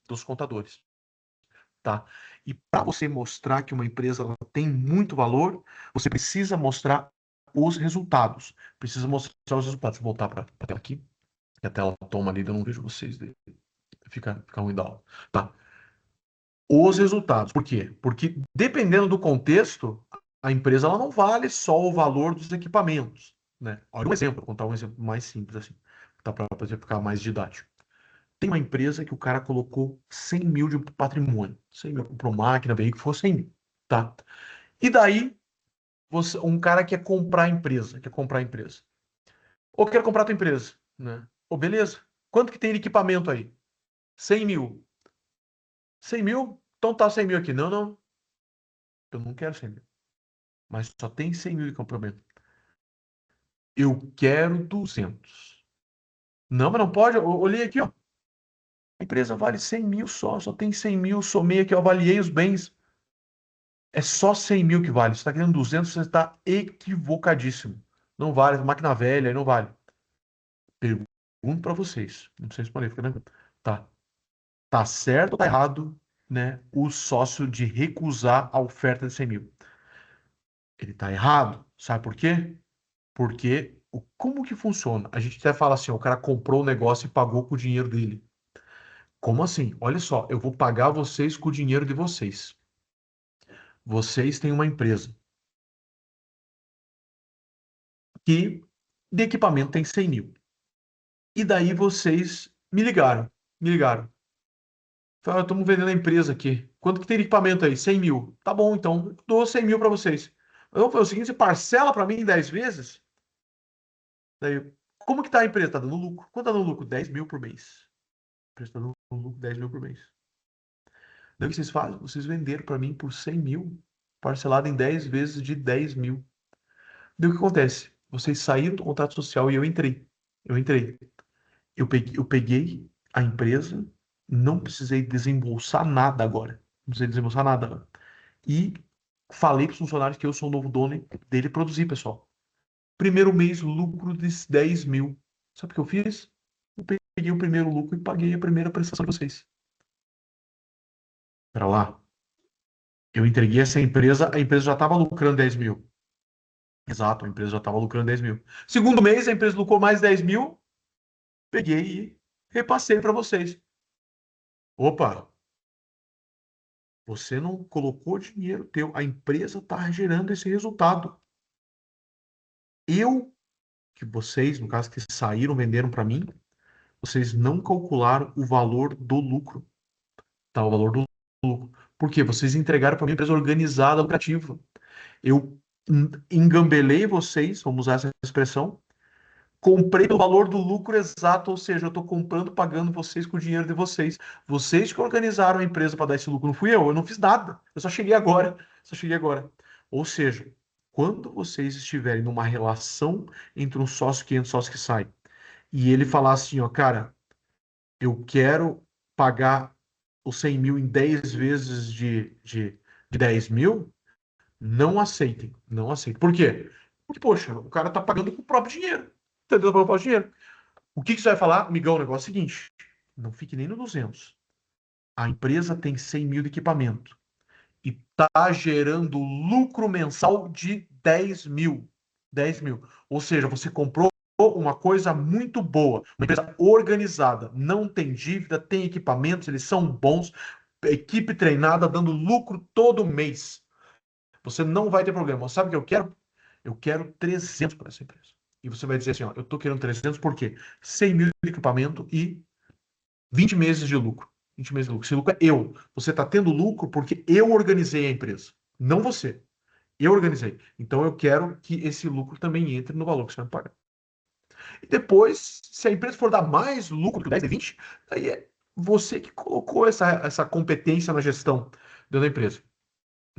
tá? E para você mostrar que uma empresa ela tem muito valor, você precisa mostrar os resultados. Precisa mostrar os resultados. Vou voltar para a tela aqui, que a tela toma ali, eu não vejo vocês, fica ruim da aula. Tá? Os resultados. Por quê? Porque dependendo do contexto, a empresa ela não vale só o valor dos equipamentos, né? Olha um exemplo, vou contar um exemplo mais simples assim, tá para ficar mais didático. Tem uma empresa que o cara colocou 100 mil de patrimônio, 100 mil, comprou máquina, veículo, foi 100 mil, tá? E daí, um cara quer comprar a empresa. Ou quer comprar a tua empresa, né? Ou beleza, quanto que tem de equipamento aí? 100 mil. 100 mil? Então tá 100 mil aqui. Não, não, eu não quero 100 mil. Mas só tem 100 mil de complemento. Eu quero 200. Não, mas não pode. Eu olhei aqui, ó. A empresa vale 100 mil só tem 100 mil, somei aqui, eu avaliei os bens. É só 100 mil que vale. Você está querendo 200, você está equivocadíssimo. Não vale, máquina velha, aí não vale. Pergunto para vocês, não precisa responder, fica tranquilo. Tá, tá certo ou tá errado, né, o sócio de recusar a oferta de 100 mil? Ele tá errado. Sabe por quê? Porque como que funciona? A gente até fala assim, ó, o cara comprou o negócio e pagou com o dinheiro dele. Como assim? Olha só, eu vou pagar vocês com o dinheiro de vocês. Vocês têm uma empresa que de equipamento tem 100 mil. E daí vocês me ligaram. Me ligaram. Falaram, estamos vendendo a empresa aqui. Quanto que tem de equipamento aí? 100 mil. Tá bom, então. Eu dou 100 mil para vocês. Eu vou fazer o seguinte, você parcela para mim em 10 vezes? Daí, como que tá a empresa? Tá dando lucro. Quanto tá dando lucro? 10 mil por mês. A empresa tá dando lucro 10 mil por mês. Daí o que vocês fazem? Vocês venderam para mim por 100 mil, parcelado em 10 vezes de 10 mil. Daí o que acontece? Vocês saíram do contrato social e eu entrei. Eu entrei. Eu peguei a empresa, não precisei desembolsar nada agora. Não precisei desembolsar nada agora. E falei para os funcionários que eu sou o novo dono dele produzir, pessoal. Primeiro mês, lucro de 10 mil. Sabe o que eu fiz? Eu peguei o primeiro lucro e paguei a primeira prestação de vocês. Para lá. Eu entreguei essa empresa, a empresa já estava lucrando 10 mil. Exato, a empresa já estava lucrando 10 mil. Segundo mês, a empresa lucrou mais 10 mil, peguei e repassei para vocês. Opa, você não colocou dinheiro teu, a empresa está gerando esse resultado. Eu, que vocês, no caso que saíram, venderam para mim, vocês não calcularam o valor do lucro, tá? O valor do lucro. Por quê? Vocês entregaram para mim uma empresa organizada, lucrativa. Eu engambelei vocês, vamos usar essa expressão, comprei o valor do lucro exato, ou seja, eu estou comprando, pagando vocês com o dinheiro de vocês. Vocês que organizaram a empresa para dar esse lucro, não fui eu não fiz nada. Eu só cheguei agora, só cheguei agora. Ou seja, quando vocês estiverem numa relação entre um sócio que entra e um sócio que sai, e ele falar assim, ó, cara, eu quero pagar os 100 mil em 10 vezes de 10 mil, não aceitem, não aceitem. Por quê? Porque, poxa, o cara tá pagando com o próprio dinheiro. Entendeu? Com o próprio dinheiro. O que que você vai falar? Amigão, o negócio é o seguinte, não fique nem no 200. A empresa tem 100 mil de equipamento e está gerando lucro mensal de 10 mil. 10 mil. Ou seja, você comprou uma coisa muito boa, uma empresa organizada, não tem dívida, tem equipamentos, eles são bons, equipe treinada, dando lucro todo mês. Você não vai ter problema. Sabe o que eu quero? Eu quero 300 para essa empresa. E você vai dizer assim, ó, eu estou querendo 300 por quê? 100 mil de equipamento e 20 meses de lucro. 20 meses de lucro. Esse lucro é eu. Você está tendo lucro porque eu organizei a empresa, não você. Eu organizei. Então eu quero que esse lucro também entre no valor que você vai me pagar. E depois, se a empresa for dar mais lucro que 10 e 20, aí é você que colocou essa competência na gestão dentro da empresa.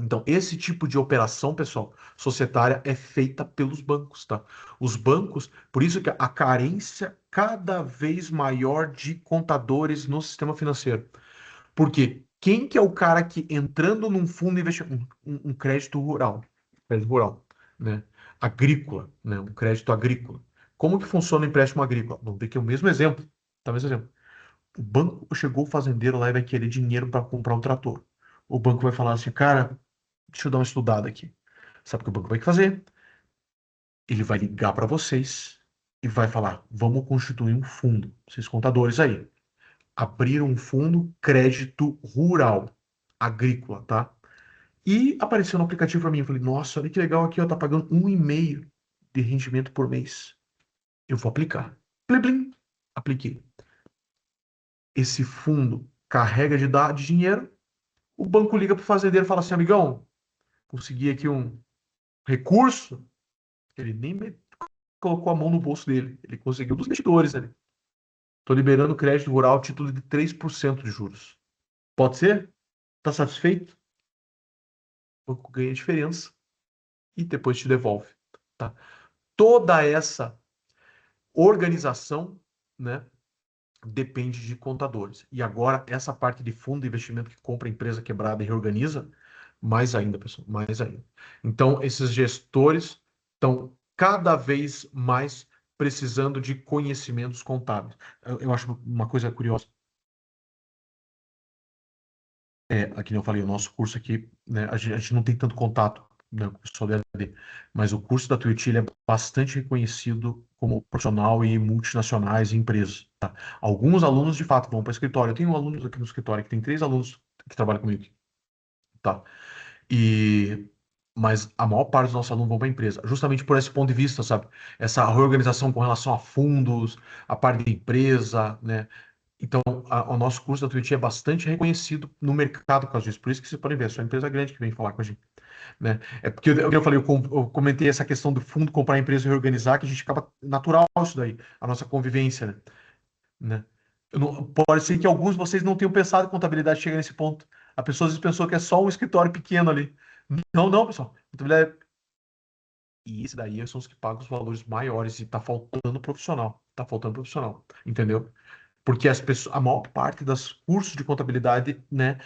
Então, esse tipo de operação, pessoal, societária é feita pelos bancos, tá? Os bancos, por isso que a carência cada vez maior de contadores no sistema financeiro. Porque quem que é o cara que entrando num fundo investimento, um crédito rural, né? Agrícola, né? Um crédito agrícola. Como que funciona o empréstimo agrícola? Vamos ver aqui o mesmo exemplo, tá? O mesmo exemplo. O banco chegou o fazendeiro lá e vai querer dinheiro para comprar um trator. O banco vai falar assim, cara, deixa eu dar uma estudada aqui. Sabe o que o banco vai fazer? Ele vai ligar para vocês e vai falar: vamos constituir um fundo. Vocês contadores aí. Abrir um fundo crédito rural, agrícola, tá? E apareceu no aplicativo para mim. Eu falei: nossa, olha que legal aqui, ó, tá pagando 1,5 de rendimento por mês. Eu vou aplicar. Plim, plim. Apliquei. Esse fundo carrega de dinheiro. O banco liga para o fazendeiro e fala assim: amigão, consegui aqui um recurso. Ele nem colocou a mão no bolso dele. Ele conseguiu dos investidores ali. Estou liberando crédito rural, título de 3% de juros. Pode ser? Está satisfeito? O banco ganha a diferença e depois te devolve. Tá? Toda essa organização, né, depende de contadores. E agora, essa parte de fundo de investimento que compra a empresa quebrada e reorganiza, mais ainda, pessoal, mais ainda. Então, esses gestores estão cada vez mais precisando de conhecimentos contábeis. Eu acho uma coisa curiosa. Aqui eu falei, o nosso curso aqui, né, a gente não tem tanto contato, né, com o pessoal do EAD, mas o curso da Tuiuti ele é bastante reconhecido como profissional e multinacionais e empresas. Tá? Alguns alunos, de fato, vão para o escritório. Eu tenho alunos aqui no escritório que tem 3 alunos que trabalham comigo, tá? E mas a maior parte dos nossos alunos vão para a empresa, justamente por esse ponto de vista, sabe? Essa reorganização com relação a fundos, a parte da empresa, né? Então, o nosso curso da Twitch é bastante reconhecido no mercado por causa disso. Por isso que vocês podem ver, é só empresa grande que vem falar com a gente, né? É porque eu falei, eu comentei essa questão do fundo comprar a empresa e reorganizar, que a gente acaba natural isso daí, a nossa convivência, né? Pode ser que alguns de vocês não tenham pensado que contabilidade chega nesse ponto. A pessoa às vezes pensou que é só um escritório pequeno ali. Não, não, pessoal. Contabilidade. E esse daí são os que pagam os valores maiores e tá faltando profissional. Tá faltando profissional, entendeu? Porque as pessoas, a maior parte dos cursos de contabilidade, né,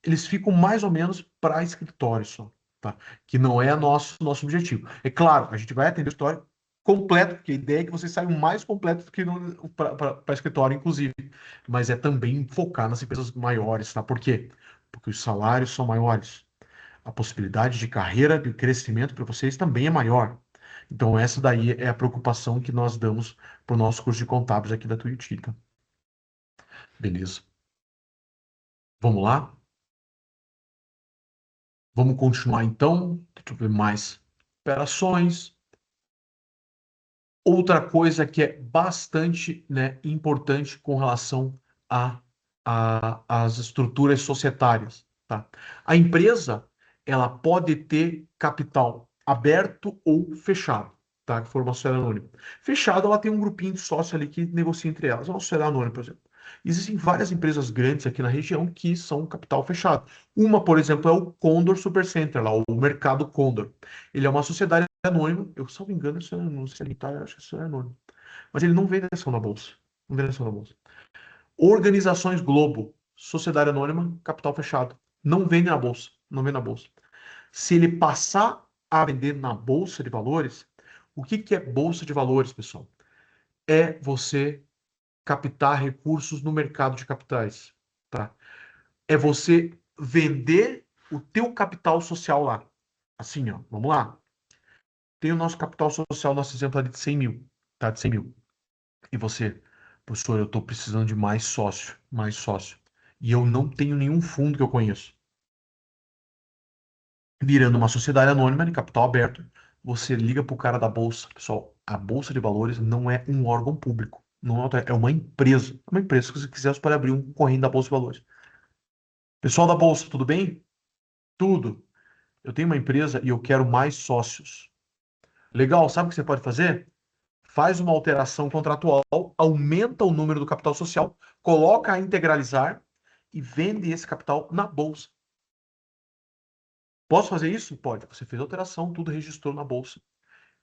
eles ficam mais ou menos para escritório só, tá? Que não é nosso objetivo. É claro, a gente vai atender o escritório completo, porque a ideia é que vocês saiam mais completos do que para escritório, inclusive. Mas é também focar nas empresas maiores, tá? Por quê? Porque os salários são maiores. A possibilidade de carreira, de crescimento para vocês também é maior. Então, essa daí é a preocupação que nós damos para o nosso curso de contábeis aqui da Tuiuti, tá? Beleza. Vamos lá? Vamos continuar então. Deixa eu ver mais. Operações. Outra coisa que é bastante, né, importante com relação a, às estruturas societárias, tá? A empresa, ela pode ter capital aberto ou fechado, tá? Que for uma sociedade anônima. Fechado, ela tem um grupinho de sócios ali que negocia entre elas. É uma sociedade anônima, por exemplo. Existem várias empresas grandes aqui na região que são capital fechado. Uma, por exemplo, é o Condor Supercenter, lá, o Mercado Condor. Ele é uma sociedade anônimo, eu salvo engano, isso é, não sei se ele tá, eu acho que isso é anônimo. Mas ele não vende ação na bolsa. Não vende ação na bolsa. Organizações Globo, sociedade anônima, capital fechado. Não vende na bolsa. Não vende na bolsa. Se ele passar a vender na bolsa de valores, o que que é bolsa de valores, pessoal? É você captar recursos no mercado de capitais, tá? É você vender o teu capital social lá. Assim, ó, vamos lá. Tem o nosso capital social, nosso exemplo ali de 100 mil, tá? De 100 mil. E você, professor, eu estou precisando de mais sócio, mais sócio. E eu não tenho nenhum fundo que eu conheço. Virando uma sociedade anônima de capital aberto, você liga para o cara da bolsa. Pessoal, a bolsa de valores não é um órgão público. Não é uma empresa. É uma empresa. Se você quiser, você pode abrir um corrente da bolsa de valores. Pessoal da bolsa, tudo bem? Tudo. Eu tenho uma empresa e eu quero mais sócios. Legal, sabe o que você pode fazer? Faz uma alteração contratual, aumenta o número do capital social, coloca a integralizar e vende esse capital na bolsa. Posso fazer isso? Pode. Você fez a alteração, tudo registrou na bolsa.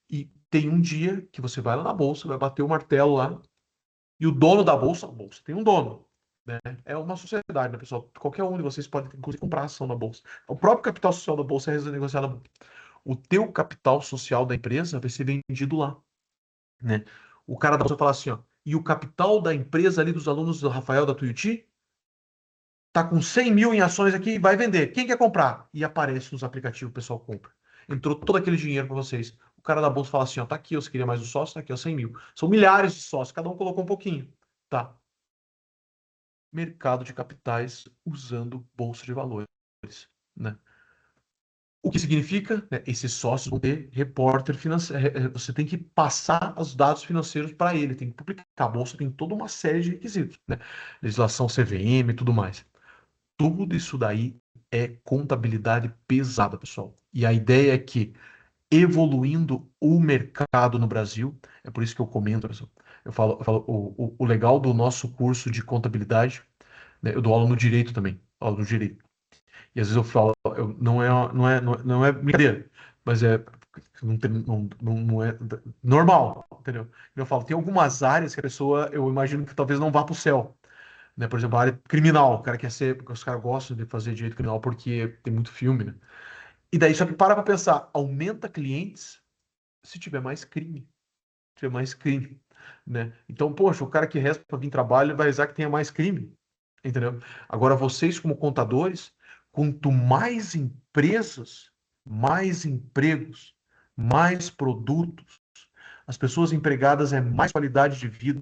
E tem um dia que você vai lá na bolsa, vai bater o martelo lá, e o dono da bolsa, a bolsa tem um dono, né? É uma sociedade, né, pessoal? Qualquer um de vocês pode, inclusive, comprar ação na bolsa. O próprio capital social da bolsa é negociado na bolsa. O teu capital social da empresa vai ser vendido lá, né? O cara da bolsa fala assim, ó, e o capital da empresa ali dos alunos do Rafael da Tuiuti tá com 100 mil em ações aqui e vai vender. Quem quer comprar? E aparece nos aplicativos, o pessoal compra. Entrou todo aquele dinheiro para vocês. O cara da bolsa fala assim, ó, tá aqui, você queria mais um sócio, tá aqui, ó, 100 mil. São milhares de sócios, cada um colocou um pouquinho, tá? Mercado de capitais usando bolsa de valores, né? O que significa, né, esses sócios vão ter repórter financeiro. Você tem que passar os dados financeiros para ele, tem que publicar. A bolsa tem toda uma série de requisitos, né? Legislação CVM e tudo mais. Tudo isso daí é contabilidade pesada, pessoal. E a ideia é que, evoluindo o mercado no Brasil, é por isso que eu comento, pessoal. Eu falo o legal do nosso curso de contabilidade, né, eu dou aula no direito também, aula no direito. E às vezes eu falo, não é brincadeira, mas Não é normal, entendeu? Eu falo, tem algumas áreas que a pessoa, eu imagino que talvez não vá para o céu, né? Por exemplo, a área criminal, o cara quer ser, porque os caras gostam de fazer direito criminal porque tem muito filme, né? E daí, só que para pensar, aumenta clientes se tiver mais crime, se tiver mais crime, né? Então, poxa, o cara que resta para vir trabalho vai usar que tenha mais crime, entendeu? Agora, vocês como contadores, quanto mais empresas, mais empregos, mais produtos, as pessoas empregadas é mais qualidade de vida.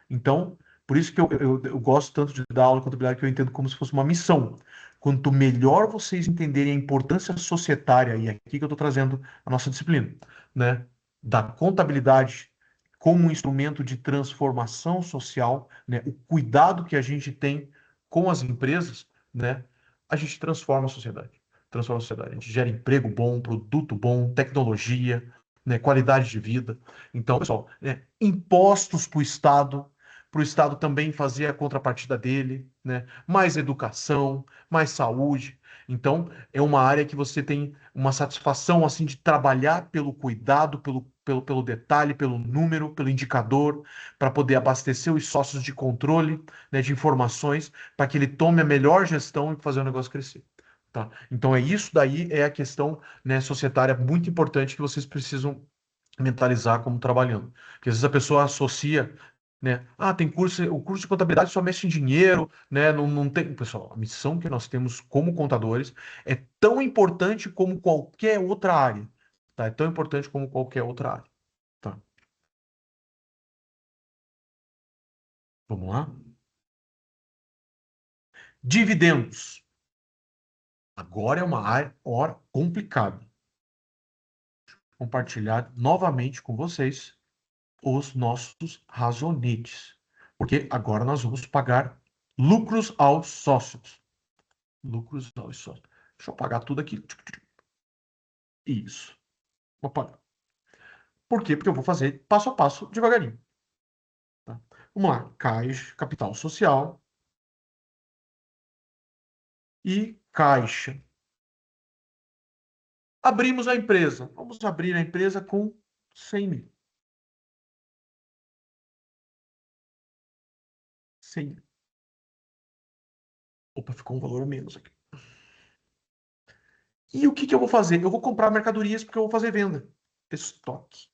Então, por isso que eu gosto tanto de dar aula de contabilidade, que eu entendo como se fosse uma missão. Quanto melhor vocês entenderem a importância societária, e é aqui que eu estou trazendo a nossa disciplina, né, da contabilidade como um instrumento de transformação social, né, o cuidado que a gente tem com as empresas, né, a gente transforma a sociedade. Transforma a sociedade. A gente gera emprego bom, produto bom, tecnologia, né, qualidade de vida. Então, pessoal, né, impostos para o Estado também fazer a contrapartida dele, né? Mais educação, mais saúde. Então, é uma área que você tem uma satisfação assim de trabalhar pelo cuidado, pelo detalhe, pelo número, pelo indicador, para poder abastecer os sócios de controle, né, de informações, para que ele tome a melhor gestão e fazer o negócio crescer. Tá? Então, é isso daí, é a questão, né, societária muito importante que vocês precisam mentalizar como trabalhando. Porque às vezes a pessoa associa, né? Ah, tem curso, o curso de contabilidade só mexe em dinheiro, né? Não tem. Pessoal, a missão que nós temos como contadores é tão importante como qualquer outra área. Tá? É tão importante como qualquer outra área. Tá? Vamos lá? Dividendos. Agora é uma área hora complicada. Compartilhar novamente com vocês os nossos razonetes. Porque agora nós vamos pagar lucros aos sócios. Lucros aos sócios. Deixa eu pagar tudo aqui. Isso. Vou pagar. Por quê? Porque eu vou fazer passo a passo, devagarinho. Tá? Vamos lá. Caixa, capital social e caixa. Abrimos a empresa. Vamos abrir a empresa com 100 mil. 100 mil. Opa, ficou um valor a menos aqui. E o que que eu vou fazer? Eu vou comprar mercadorias porque eu vou fazer venda. Estoque.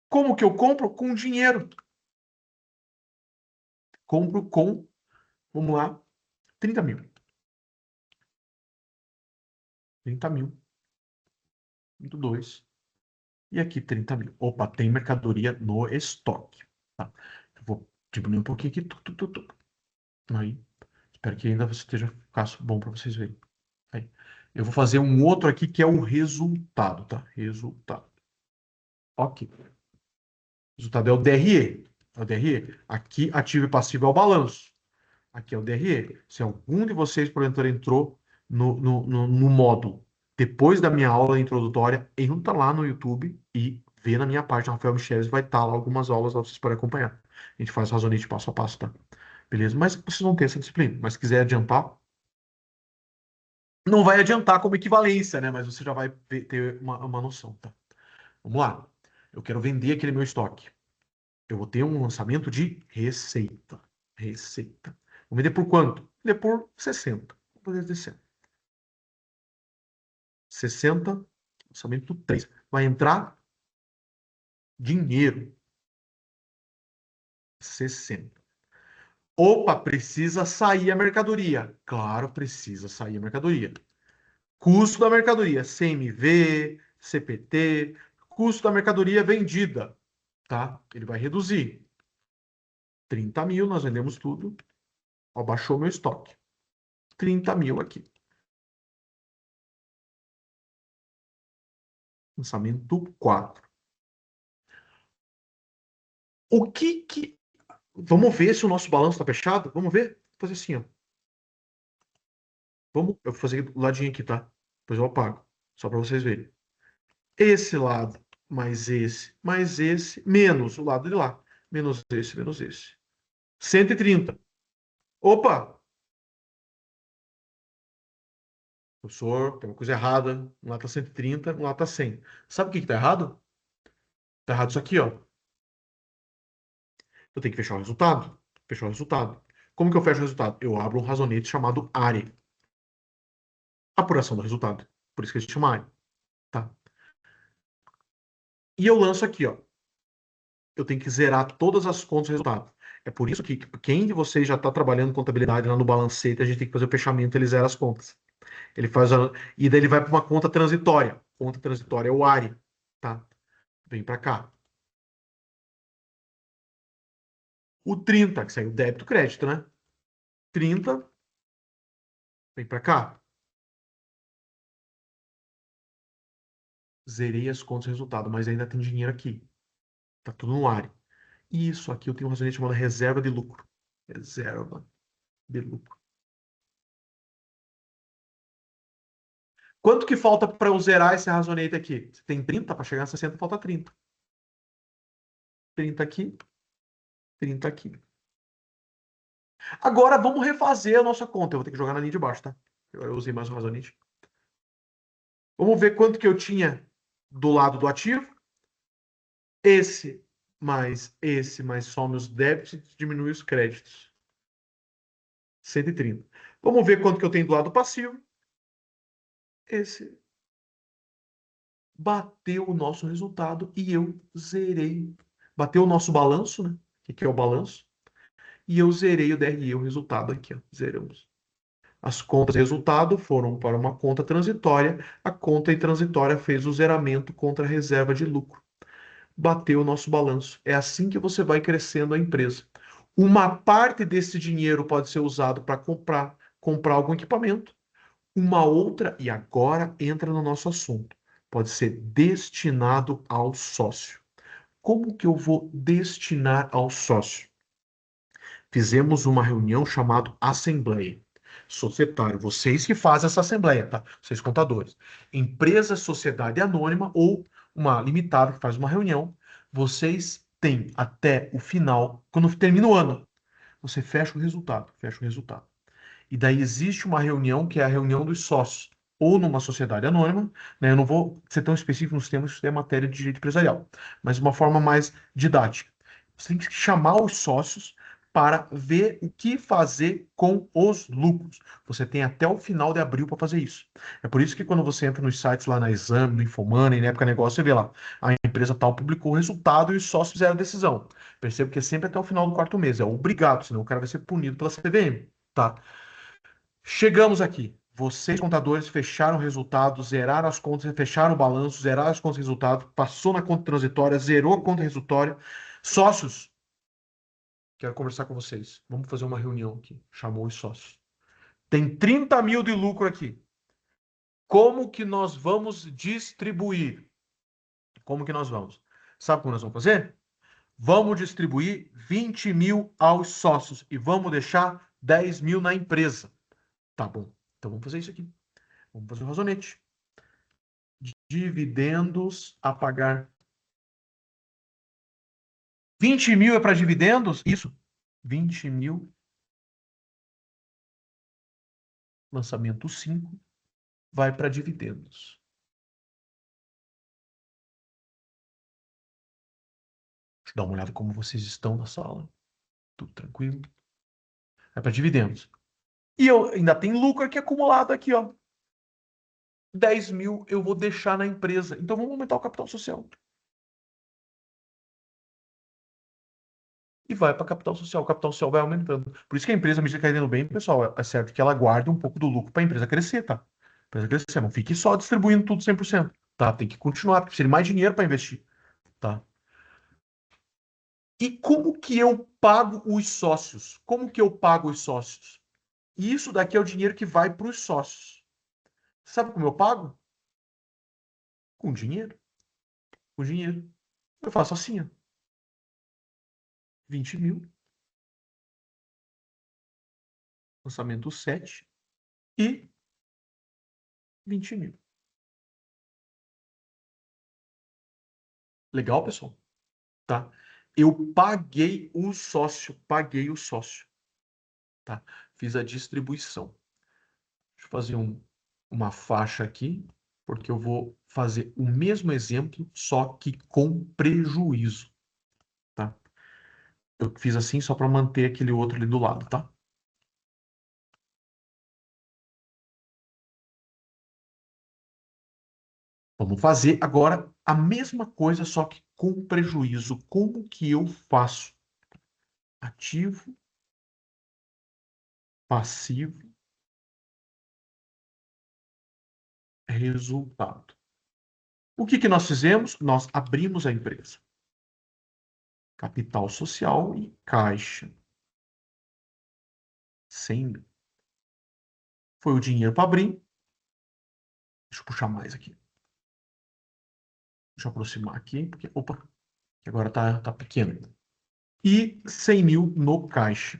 Como que eu compro? Com dinheiro. Compro com, vamos lá, 30 mil. 30 mil. Muito 2. E aqui 30 mil. Opa, tem mercadoria no estoque. Tá? Eu vou diminuir um pouquinho aqui. Aí, espero que ainda esteja fácil, bom para vocês verem. Aí. Eu vou fazer um outro aqui que é o resultado, tá? Resultado. Ok. Resultado é o DRE. É o DRE. Aqui, ativo e passivo é o balanço. Aqui é o DRE. Se algum de vocês, porventura, entrou no módulo depois da minha aula introdutória, entra lá no YouTube e vê na minha página, Rafael Micheles, vai estar lá algumas aulas lá pra vocês poderem acompanhar. A gente faz razonete passo a passo, tá? Beleza? Mas vocês vão ter essa disciplina. Mas se quiser adiantar, não vai adiantar como equivalência, né? Mas você já vai ter uma noção, tá? Vamos lá. Eu quero vender aquele meu estoque. Eu vou ter um lançamento de receita. Receita. Vou vender por quanto? Vou vender por 60. Vou fazer 60. 60, lançamento 3. Vai entrar dinheiro. 60. Opa, precisa sair a mercadoria. Claro, precisa sair a mercadoria. Custo da mercadoria, CMV, CPT, custo da mercadoria vendida, tá? Ele vai reduzir. 30 mil, nós vendemos tudo. Ó, baixou meu estoque. 30 mil aqui. Lançamento 4. O que que... Vamos ver se o nosso balanço está fechado? Vamos ver? Vou fazer assim, ó. Vamos... Eu vou fazer do ladinho aqui, tá? Depois eu apago. Só para vocês verem. Esse lado, mais esse, menos o lado de lá. Menos esse, menos esse. 130. Opa! Professor, tem uma coisa errada. Um lá tá 130, um lá tá 100. Sabe o que que tá errado? Tá errado isso aqui, ó. Eu tenho que fechar o resultado. Fechar o resultado. Como que eu fecho o resultado? Eu abro um razonete chamado área. Apuração do resultado. Por isso que a gente chama área. Tá? E eu lanço aqui, ó. Eu tenho que zerar todas as contas do resultado. É por isso que quem de vocês já está trabalhando contabilidade lá no balancete, a gente tem que fazer o fechamento, ele zera as contas. Ele faz e daí ele vai para uma conta transitória. Conta transitória é o ARI, tá? Vem para cá. O 30, que saiu débito crédito, né? 30, vem para cá. Zerei as contas do resultado, mas ainda tem dinheiro aqui. Tá tudo no ARI. E isso aqui eu tenho um razonamento chamado reserva de lucro. Reserva de lucro. Quanto que falta para eu zerar esse razonete aqui? Você tem 30, para chegar a 60 falta 30. 30 aqui, 30 aqui. Agora vamos refazer a nossa conta. Eu vou ter que jogar na linha de baixo, tá? Eu usei mais o razonete. Vamos ver quanto que eu tinha do lado do ativo. Esse mais some os débitos e diminui os créditos. 130. Vamos ver quanto que eu tenho do lado passivo. Esse bateu o nosso resultado e eu zerei. Bateu o nosso balanço, né? O que é o balanço? E eu zerei o DRE, o resultado aqui, ó. Zeramos. As contas de resultado foram para uma conta transitória. A conta transitória fez o zeramento contra a reserva de lucro. Bateu o nosso balanço. É assim que você vai crescendo a empresa. Uma parte desse dinheiro pode ser usado para comprar algum equipamento. Uma outra, e agora entra no nosso assunto, pode ser destinado ao sócio. Como que eu vou destinar ao sócio? Fizemos uma reunião chamada Assembleia. Societário, vocês que fazem essa assembleia, tá? Vocês contadores. Empresa, sociedade anônima ou uma limitada que faz uma reunião, vocês têm até o final, quando termina o ano, você fecha o resultado, fecha o resultado. E daí existe uma reunião que é a reunião dos sócios, ou numa sociedade anônima, né? Eu não vou ser tão específico nos termos, isso é matéria de direito empresarial, mas de uma forma mais didática. Você tem que chamar os sócios para ver o que fazer com os lucros. Você tem até o final de abril para fazer isso. É por isso que quando você entra nos sites lá na Exame, no Infomoney, na Época Negócio, você vê lá, a empresa tal publicou o resultado e os sócios fizeram a decisão. Percebo que é sempre até o final do quarto mês, é obrigado, senão o cara vai ser punido pela CVM, tá? Chegamos aqui. Vocês, contadores, fecharam o resultado, zeraram as contas, fecharam o balanço, zeraram as contas e resultado, passou na conta transitória, zerou a conta resultória. Sócios, quero conversar com vocês. Vamos fazer uma reunião aqui. Chamou os sócios. Tem 30 mil de lucro aqui. Como que nós vamos distribuir? Como que nós vamos? Sabe como nós vamos fazer? Vamos distribuir 20 mil aos sócios e vamos deixar 10 mil na empresa. Tá bom. Então vamos fazer isso aqui. Vamos fazer o razonete. Dividendos a pagar. 20 mil é para dividendos? Isso. 20 mil. Lançamento 5 vai para dividendos. Deixa eu dar uma olhada como vocês estão na sala. Tudo tranquilo. Vai para dividendos. E eu ainda tem lucro aqui acumulado aqui, ó. 10 mil eu vou deixar na empresa. Então vamos aumentar o capital social. E vai para capital social. O capital social vai aumentando. Por isso que a empresa, à medida que vai indo bem, pessoal, é certo que ela guarde um pouco do lucro para a empresa crescer, tá? A empresa crescer. Não fique só distribuindo tudo 100%. Tá? Tem que continuar, porque precisa de mais dinheiro para investir. Tá? E como que eu pago os sócios? Como que eu pago os sócios? E isso daqui é o dinheiro que vai para os sócios. Sabe como eu pago? Com dinheiro. Com dinheiro. Eu faço assim, ó. 20 mil. Lançamento 7 e 20 mil. Legal, pessoal? Tá? Eu paguei o sócio. Paguei o sócio. Tá? Fiz a distribuição. Deixa eu fazer uma faixa aqui, porque eu vou fazer o mesmo exemplo, só que com prejuízo, tá? Eu fiz assim só para manter aquele outro ali do lado, tá? Vamos fazer agora a mesma coisa, só que com prejuízo. Como que eu faço? Ativo, passivo, resultado. O que que nós fizemos? Nós abrimos a empresa. Capital social e caixa. 100 mil. Foi o dinheiro para abrir. Deixa eu puxar mais aqui. Deixa eu aproximar aqui, porque, opa, que agora tá pequeno ainda. E 100 mil no caixa.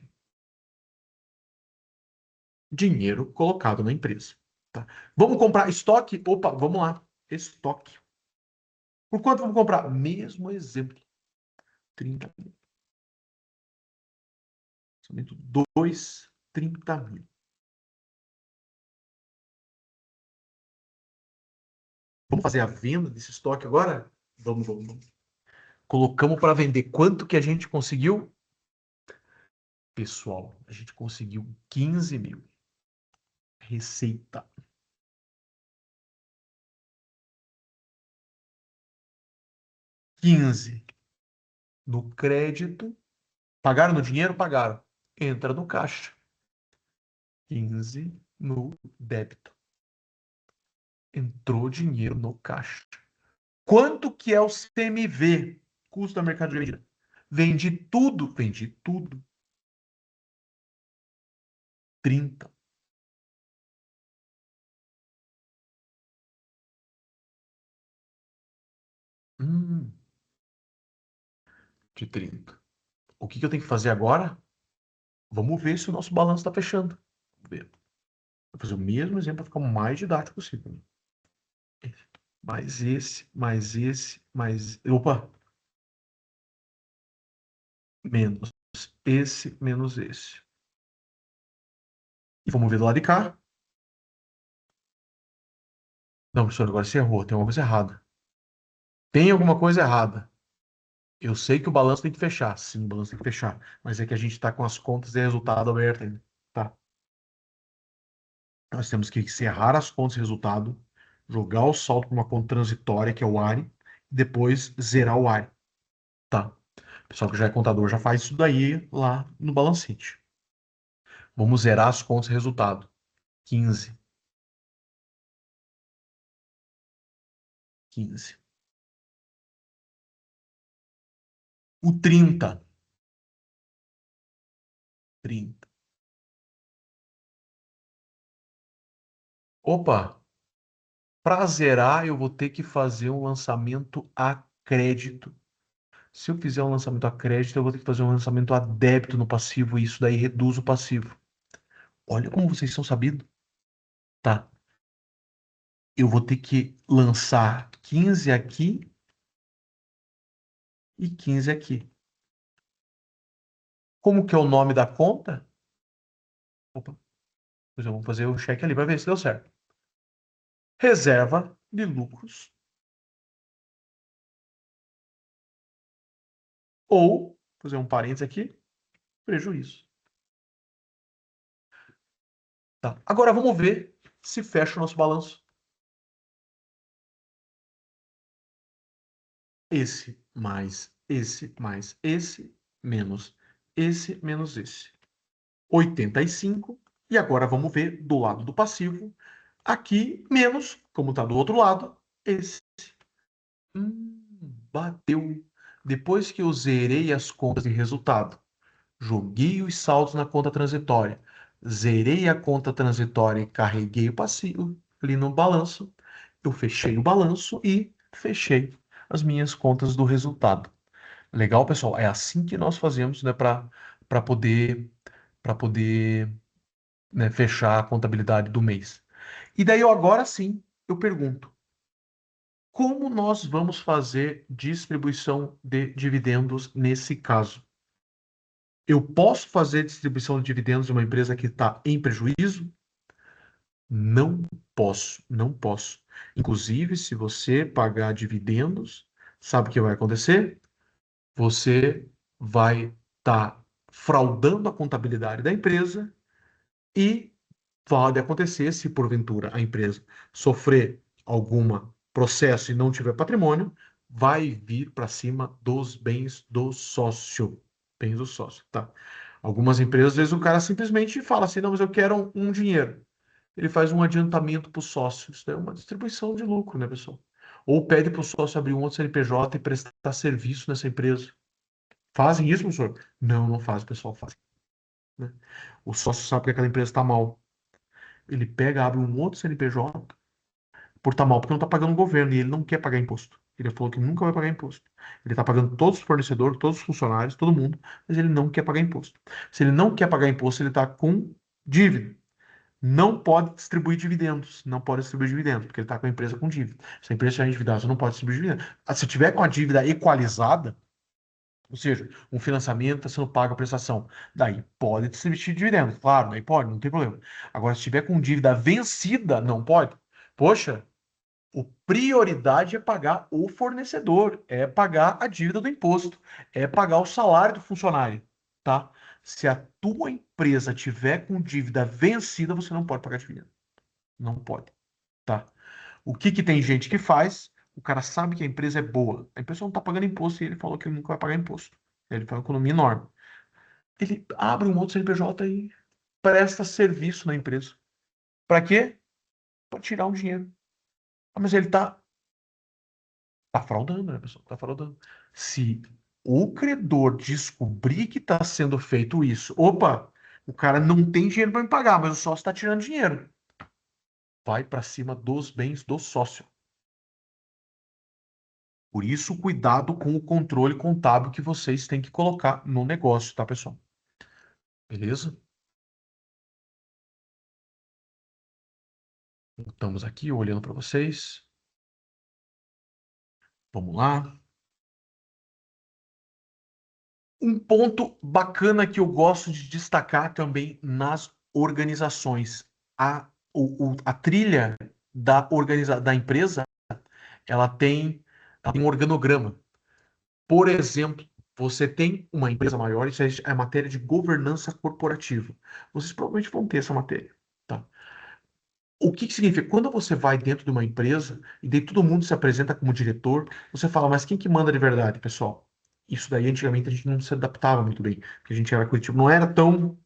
Dinheiro colocado na empresa. Tá? Vamos comprar estoque? Opa, vamos lá. Estoque. Por quanto vamos comprar? Mesmo exemplo. 30 mil. Somente 2, 30 mil. Vamos fazer a venda desse estoque agora? Vamos. Colocamos para vender. Quanto que a gente conseguiu? Pessoal, a gente conseguiu 15 mil. Receita. 15 no crédito. Pagaram no dinheiro? Pagaram. Entra no caixa. 15 no débito. Entrou dinheiro no caixa. Quanto que é o CMV? Custo da mercadoria vendida. Vendi tudo. Vendi tudo. 30. Hum, de 30. O que que eu tenho que fazer agora? Vamos ver se o nosso balanço está fechando. Vamos ver. Vou fazer o mesmo exemplo para ficar o mais didático possível. Mais esse, mais esse, mais. Opa! Menos esse, menos esse. E vamos ver do lado de cá. Não, professor, agora você errou. Tem alguma coisa errada. Tem alguma coisa errada. Eu sei que o balanço tem que fechar. Sim, o balanço tem que fechar. Mas é que a gente está com as contas de resultado abertas ainda. Tá? Nós temos que encerrar as contas de resultado, jogar o saldo para uma conta transitória, que é o ARI, e depois zerar o ARI. Tá? O pessoal que já é contador já faz isso daí lá no balancete. Vamos zerar as contas de resultado. 15. 15. O 30. 30. Opa, para zerar eu vou ter que fazer um lançamento a crédito. Se eu fizer um lançamento a crédito, eu vou ter que fazer um lançamento a débito no passivo e isso daí reduz o passivo. Olha como vocês são sabidos. Tá. Eu vou ter que lançar 15 aqui e 15 aqui. Como que é o nome da conta? Opa, pois eu vou fazer o cheque ali para ver se deu certo. Reserva de lucros ou, fazer um parênteses aqui, prejuízo. Tá. Agora vamos ver se fecha o nosso balanço. Esse mais esse mais esse menos esse. 85. E agora vamos ver do lado do passivo. Aqui, menos, como está do outro lado, esse. Bateu. Depois que eu zerei as contas de resultado, joguei os saldos na conta transitória, zerei a conta transitória e carreguei o passivo ali no balanço, eu fechei o balanço e fechei as minhas contas do resultado. Legal, pessoal? É assim que nós fazemos, né, para poder, né, fechar a contabilidade do mês. E daí eu agora sim, eu pergunto, como nós vamos fazer distribuição de dividendos nesse caso? Eu posso fazer distribuição de dividendos de uma empresa que está em prejuízo? Não posso, não posso. Inclusive, se você pagar dividendos, sabe o que vai acontecer? Você vai estar fraudando a contabilidade da empresa e pode acontecer, se porventura a empresa sofrer algum processo e não tiver patrimônio, vai vir para cima dos bens do sócio. Bens do sócio, tá? Algumas empresas, às vezes, o cara simplesmente fala assim: não, mas eu quero um dinheiro. Ele faz um adiantamento para o sócio. Isso é uma distribuição de lucro, né, pessoal? Ou pede para o sócio abrir um outro CNPJ e prestar serviço nessa empresa. Fazem isso, professor? Não, não faz, pessoal, faz. Né? O sócio sabe que aquela empresa está mal. Ele pega, abre um outro CNPJ por estar mal, porque não está pagando o governo e ele não quer pagar imposto. Ele falou que nunca vai pagar imposto. Ele está pagando todos os fornecedores, todos os funcionários, todo mundo, mas ele não quer pagar imposto. Se ele não quer pagar imposto, ele está com dívida. Não pode distribuir dividendos. Não pode distribuir dividendos, porque ele está com a empresa com dívida. Se a empresa estiver endividada, você não pode distribuir dividendos. Se tiver com a dívida equalizada, ou seja, um financiamento você não paga a prestação. Daí pode distribuir dividendos. Claro, daí pode, não tem problema. Agora, se tiver com dívida vencida, não pode. Poxa, o prioridade é pagar o fornecedor, é pagar a dívida do imposto, é pagar o salário do funcionário, tá? Se a tua empresa tiver com dívida vencida, você não pode pagar dividendo. Não pode, tá? O que que tem gente que faz? O cara sabe que a empresa é boa. A empresa não está pagando imposto e ele falou que ele nunca vai pagar imposto. Ele faz uma economia enorme. Ele abre um outro CNPJ e presta serviço na empresa. Para quê? Para tirar um dinheiro. Ah, mas ele tá fraudando, né, pessoal? Tá fraudando. Se o credor descobrir que está sendo feito isso, opa, o cara não tem dinheiro para me pagar, mas o sócio está tirando dinheiro. Vai para cima dos bens do sócio. Por isso, cuidado com o controle contábil que vocês têm que colocar no negócio, tá, pessoal? Beleza? Estamos aqui olhando para vocês. Vamos lá. Um ponto bacana que eu gosto de destacar também nas organizações. A trilha da empresa, ela tem um organograma. Por exemplo, você tem uma empresa maior, isso é matéria de governança corporativa. Vocês provavelmente vão ter essa matéria, tá? O que que significa? Quando você vai dentro de uma empresa e daí todo mundo se apresenta como diretor, você fala, mas quem que manda de verdade, pessoal? Isso daí antigamente a gente não se adaptava muito bem, porque a gente era Curitiba, não era tão,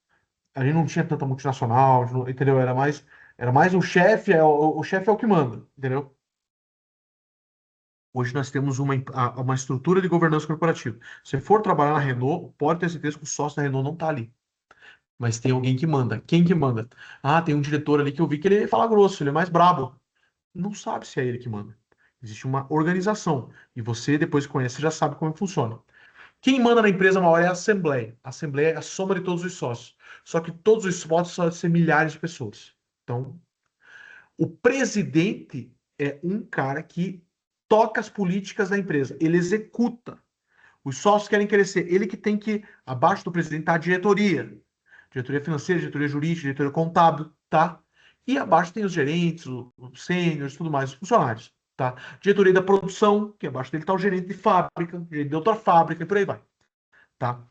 a gente não tinha tanta multinacional, entendeu? Era mais o chefe, o chefe é o que manda, entendeu? Hoje nós temos uma estrutura de governança corporativa. Se for trabalhar na Renault, pode ter certeza que o sócio da Renault não está ali. Mas tem alguém que manda. Quem que manda? Ah, tem um diretor ali que eu vi que ele fala grosso, ele é mais brabo. Não sabe se é ele que manda. Existe uma organização. E você, depois que conhece, já sabe como funciona. Quem manda na empresa maior é a Assembleia. A Assembleia é a soma de todos os sócios. Só que todos os sócios podem ser milhares de pessoas. Então, o presidente é um cara que toca as políticas da empresa. Ele executa. Os sócios querem crescer. Ele que tem que, abaixo do presidente, tá a diretoria. Diretoria financeira, diretoria jurídica, diretoria contábil, tá? E abaixo tem os gerentes, os sêniores, tudo mais, os funcionários, tá? Diretoria da produção, que abaixo dele tá o gerente de fábrica, gerente de outra fábrica e por aí vai, tá?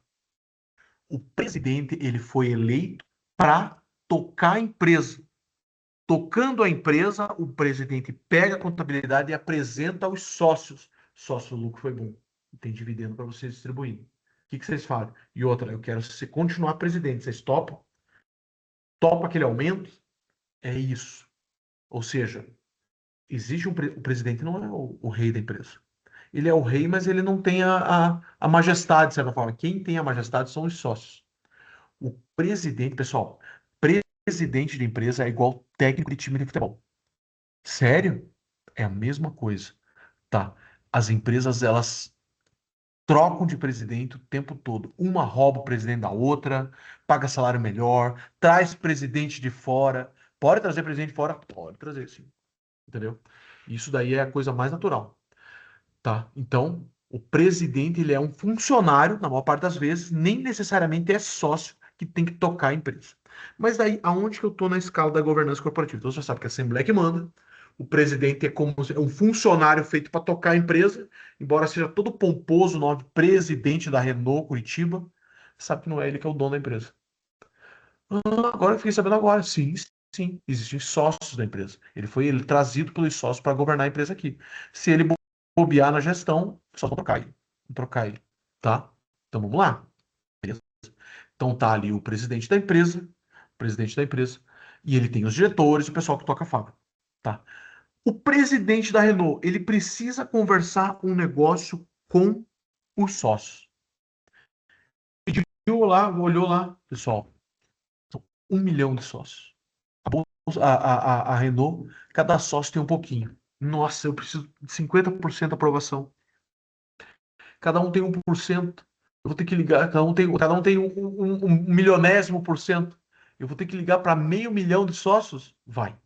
O presidente, ele foi eleito para tocar a empresa. Tocando a empresa, o presidente pega a contabilidade e apresenta aos sócios. Sócio, o lucro foi bom. Tem dividendo para vocês distribuir. O que que vocês fazem? E outra, eu quero você continuar presidente. Vocês topam? Topa aquele aumento? É isso. Ou seja, existe o presidente não é o rei da empresa. Ele é o rei, mas ele não tem a majestade, de certa forma. Quem tem a majestade são os sócios. O presidente, pessoal, presidente de empresa é igual técnico de time de futebol. Sério? É a mesma coisa, tá? As empresas, elas trocam de presidente o tempo todo. Uma rouba o presidente da outra, paga salário melhor, traz presidente de fora. Pode trazer presidente de fora? Pode trazer, sim. Entendeu? Isso daí é a coisa mais natural, tá? Então, o presidente, ele é um funcionário, na maior parte das vezes, nem necessariamente é sócio, que tem que tocar a empresa. Mas daí, aonde que eu estou na escala da governança corporativa? Então, você já sabe que a Assembleia que manda, o presidente é um funcionário feito para tocar a empresa, embora seja todo pomposo o nome presidente da Renault Curitiba, sabe que não é ele que é o dono da empresa. Agora eu fiquei sabendo agora. Sim, sim, existem sócios da empresa. Ele trazido pelos sócios para governar a empresa aqui. Se ele bobear na gestão, só trocar ele. Trocar ele, tá? Então vamos lá. Então tá ali o presidente da empresa, e ele tem os diretores, o pessoal que toca a fábrica, tá? O presidente da Renault, ele precisa conversar um negócio com os sócios. Olhou lá, pessoal, são 1 milhão de sócios. A Renault, cada sócio tem um pouquinho. Nossa, eu preciso de 50% de aprovação. Cada um tem 1%. Eu vou ter que ligar, cada um tem um milionésimo por cento. Eu vou ter que ligar para meio milhão de sócios? Vai.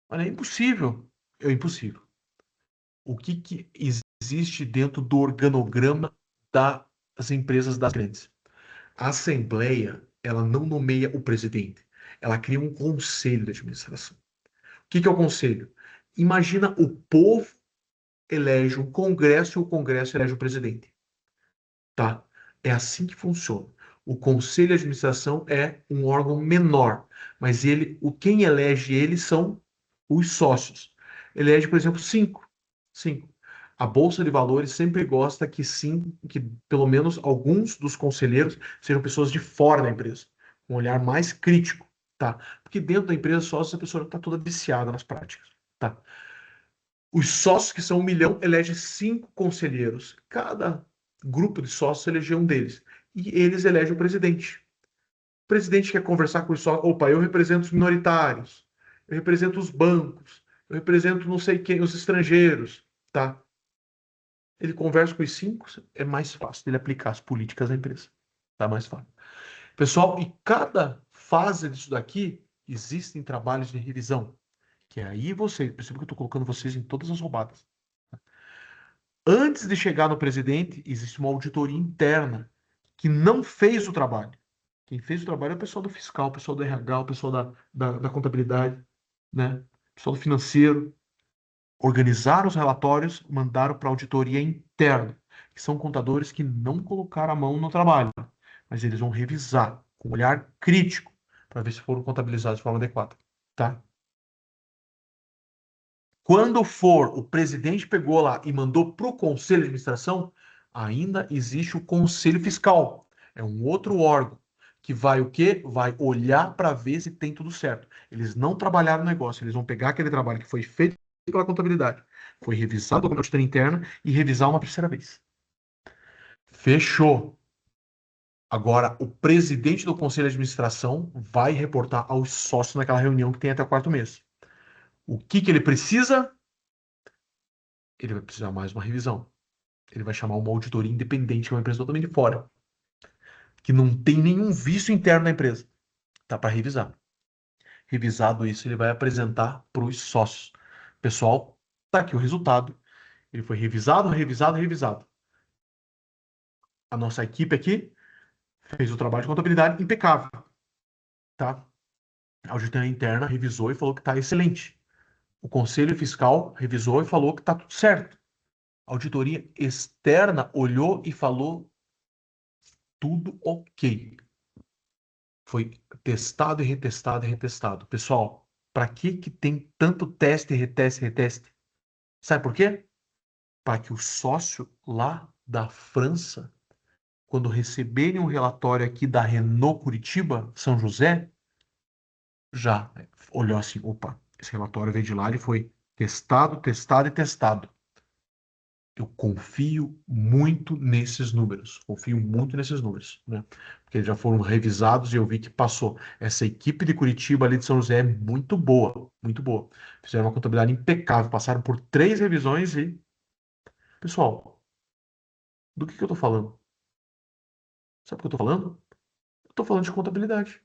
Olha, é impossível. É impossível. O que existe dentro do organograma das empresas das grandes? A Assembleia, ela não nomeia o presidente. Ela cria um conselho de administração. O que é o conselho? Imagina o povo elege um congresso e o congresso elege o presidente. Tá? É assim que funciona. O conselho de administração é um órgão menor, mas quem elege ele são os sócios. Elege, por exemplo, cinco. Cinco. A Bolsa de Valores sempre gosta que pelo menos alguns dos conselheiros sejam pessoas de fora da empresa, com um olhar mais crítico, tá? Porque dentro da empresa só essa pessoa está toda viciada nas práticas, tá? Os sócios, que são 1 milhão, elegem 5 conselheiros. Cada grupo de sócios elegeu um deles. E eles elegem o presidente. O presidente quer conversar com os sócios. Opa, eu represento os minoritários. Eu represento os bancos. Eu represento não sei quem, os estrangeiros. Tá? Ele conversa com os 5, é mais fácil dele aplicar as políticas da empresa. Tá mais fácil. Pessoal, e cada fase disso daqui existem trabalhos de revisão. Que é aí você, perceba que eu estou colocando vocês em todas as roubadas. Antes de chegar no presidente, existe uma auditoria interna que não fez o trabalho. Quem fez o trabalho é o pessoal do fiscal, o pessoal do RH, o pessoal da contabilidade, né? O pessoal do financeiro. Organizaram os relatórios, mandaram para a auditoria interna, que são contadores que não colocaram a mão no trabalho, mas eles vão revisar com um olhar crítico para ver se foram contabilizados de forma adequada, tá? Quando for, o presidente pegou lá e mandou para o conselho de administração, ainda existe o conselho fiscal. É um outro órgão que vai o quê? Vai olhar para ver se tem tudo certo. Eles não trabalharam no negócio, eles vão pegar aquele trabalho que foi feito pela contabilidade, foi revisado pela auditoria interna e revisar uma terceira vez. Fechou. Agora, o presidente do conselho de administração vai reportar aos sócios naquela reunião que tem até o quarto mês. O que ele precisa? Ele vai precisar mais uma revisão. Ele vai chamar uma auditoria independente, que é uma empresa totalmente de fora, que não tem nenhum vício interno na empresa. Tá para revisar. Revisado isso, ele vai apresentar para os sócios. Pessoal, tá aqui o resultado. Ele foi revisado, revisado, revisado. A nossa equipe aqui fez o trabalho de contabilidade impecável, tá? A auditoria interna revisou e falou que está excelente. O conselho fiscal revisou e falou que está tudo certo. A auditoria externa olhou e falou tudo ok. Foi testado e retestado e retestado. Pessoal, para que tem tanto teste, reteste, reteste? Sabe por quê? Para que o sócio lá da França, quando receberem um relatório aqui da Renault Curitiba, São José, já olhou assim, opa, esse relatório veio de lá, ele foi testado, testado e testado. Eu confio muito nesses números. Confio muito nesses números, né? Porque eles já foram revisados e eu vi que passou. Essa equipe de Curitiba ali de São José é muito boa, muito boa. Fizeram uma contabilidade impecável, passaram por 3 revisões e, pessoal, do que eu tô falando? Sabe o que eu tô falando? Eu tô falando de contabilidade.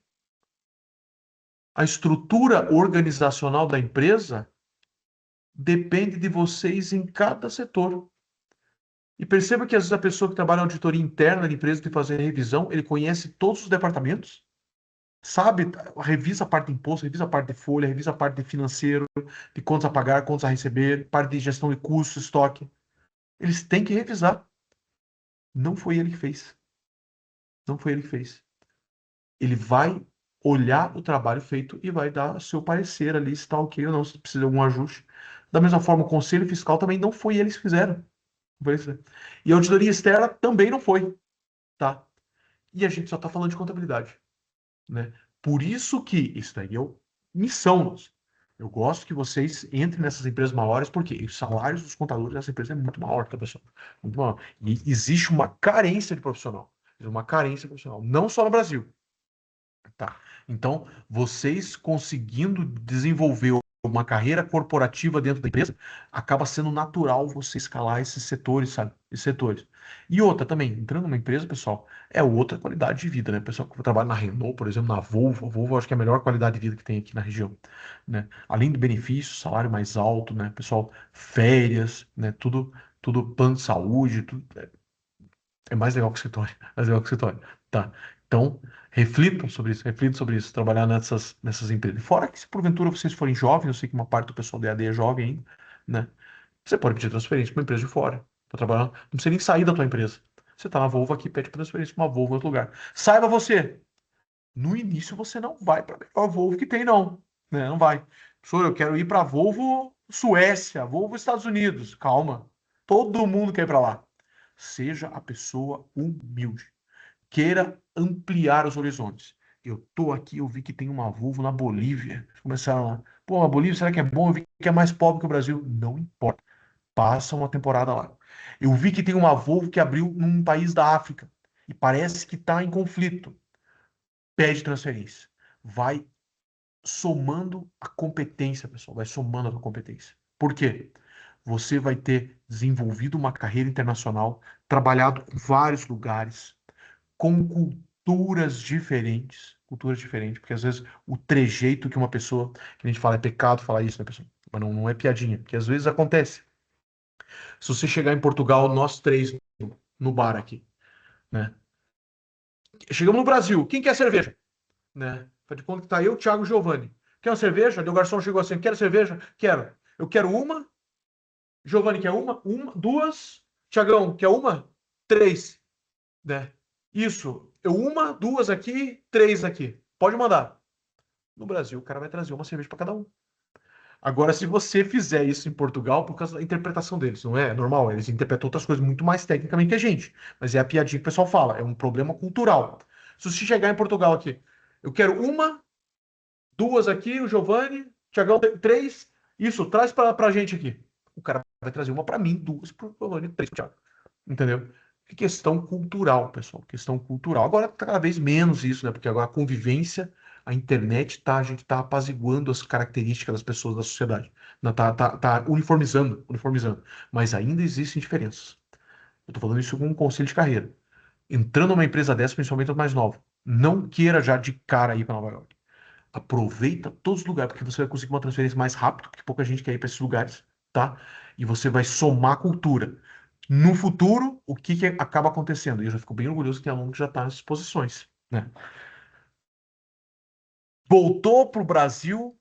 A estrutura organizacional da empresa depende de vocês em cada setor. E perceba que às vezes a pessoa que trabalha na auditoria interna da empresa tem que fazer a revisão, ele conhece todos os departamentos, sabe, revisa a parte de imposto, revisa a parte de folha, revisa a parte de financeiro, de contas a pagar, contas a receber, parte de gestão de custos, estoque. Eles têm que revisar. Não foi ele que fez. Não foi ele que fez. Ele vai olhar o trabalho feito e vai dar seu parecer ali, se está ok ou não, se precisa de algum ajuste. Da mesma forma, o Conselho Fiscal também não foi eles que fizeram. Não foi eles que fizeram. E a auditoria externa também não foi, tá? E a gente só está falando de contabilidade, né? Por isso que isso daí é missão nossa. Eu gosto que vocês entrem nessas empresas maiores, porque os salários dos contadores dessa empresa é muito maior, tá, pessoal? Muito maior. E existe uma carência de profissional. Uma carência profissional. Não só no Brasil. Tá. Então, vocês conseguindo desenvolver uma carreira corporativa dentro da empresa, acaba sendo natural você escalar esses setores, sabe? Esses setores. E outra também, entrando numa empresa, pessoal, é outra qualidade de vida, né? Pessoal que trabalha na Renault, por exemplo, na Volvo, a Volvo eu acho que é a melhor qualidade de vida que tem aqui na região, né? Além de benefícios, salário mais alto, né? Pessoal, férias, né? Tudo plano de saúde, tudo, é mais legal que o escritório. Mais legal que o escritório. Tá. Então, reflitam sobre isso, trabalhar nessas empresas. Fora que, se porventura vocês forem jovens, eu sei que uma parte do pessoal da EAD é jovem ainda, né? Você pode pedir transferência para uma empresa de fora, para trabalhar. Não precisa nem sair da tua empresa. Você está na Volvo aqui, pede transferência para uma Volvo em outro lugar. Saiba você, no início você não vai para a melhor Volvo que tem, não. Né? Não vai. Professor, eu quero ir para a Volvo Suécia, Volvo Estados Unidos. Calma. Todo mundo quer ir para lá. Seja a pessoa humilde. Queira ampliar os horizontes. Eu tô aqui, eu vi que tem uma Volvo na Bolívia. Começaram lá. Pô, a Bolívia, será que é bom? Eu vi que é mais pobre que o Brasil. Não importa. Passa uma temporada lá. Eu vi que tem uma Volvo que abriu num país da África e parece que está em conflito. Pede transferência. Vai somando a competência, pessoal. Vai somando a competência. Por quê? Você vai ter desenvolvido uma carreira internacional, trabalhado com vários lugares, com culturas diferentes, porque às vezes o trejeito que uma pessoa, que a gente fala, é pecado falar isso, né, pessoal? Mas não é piadinha, porque às vezes acontece. Se você chegar em Portugal, nós três no bar aqui, né? Chegamos no Brasil, quem quer cerveja? Né? Faz de conta que tá eu, Thiago e Giovanni. Quer uma cerveja? Daí o garçom chegou assim, quer cerveja? Quero. Eu quero uma. Giovanni quer uma, duas. Thiagão quer uma? Três, né? Isso. Eu uma, duas aqui, três aqui. Pode mandar. No Brasil, o cara vai trazer uma cerveja para cada um. Agora, se você fizer isso em Portugal, por causa da interpretação deles, não é normal, eles interpretam outras coisas muito mais tecnicamente que a gente. Mas é a piadinha que o pessoal fala, é um problema cultural. Se você chegar em Portugal aqui, eu quero uma, duas aqui, o Giovanni, Tiagão, três, isso, traz pra gente aqui. O cara vai trazer uma para mim, duas pro Giovanni, três pro Thiago. Entendeu? É questão cultural, pessoal. Questão cultural. Agora, cada vez menos isso, né? Porque agora a convivência, a internet, tá, a gente tá apaziguando as características das pessoas da sociedade. Não, tá uniformizando, uniformizando. Mas ainda existem diferenças. Eu tô falando isso com um conselho de carreira. Entrando numa empresa dessa, principalmente os mais novos, não queira já de cara ir para Nova York. Aproveita todos os lugares, porque você vai conseguir uma transferência mais rápido, porque pouca gente quer ir para esses lugares, tá? E você vai somar cultura. No futuro, o que acaba acontecendo? E eu já fico bem orgulhoso que tem aluno que já está nessas posições, né? Voltou para o Brasil,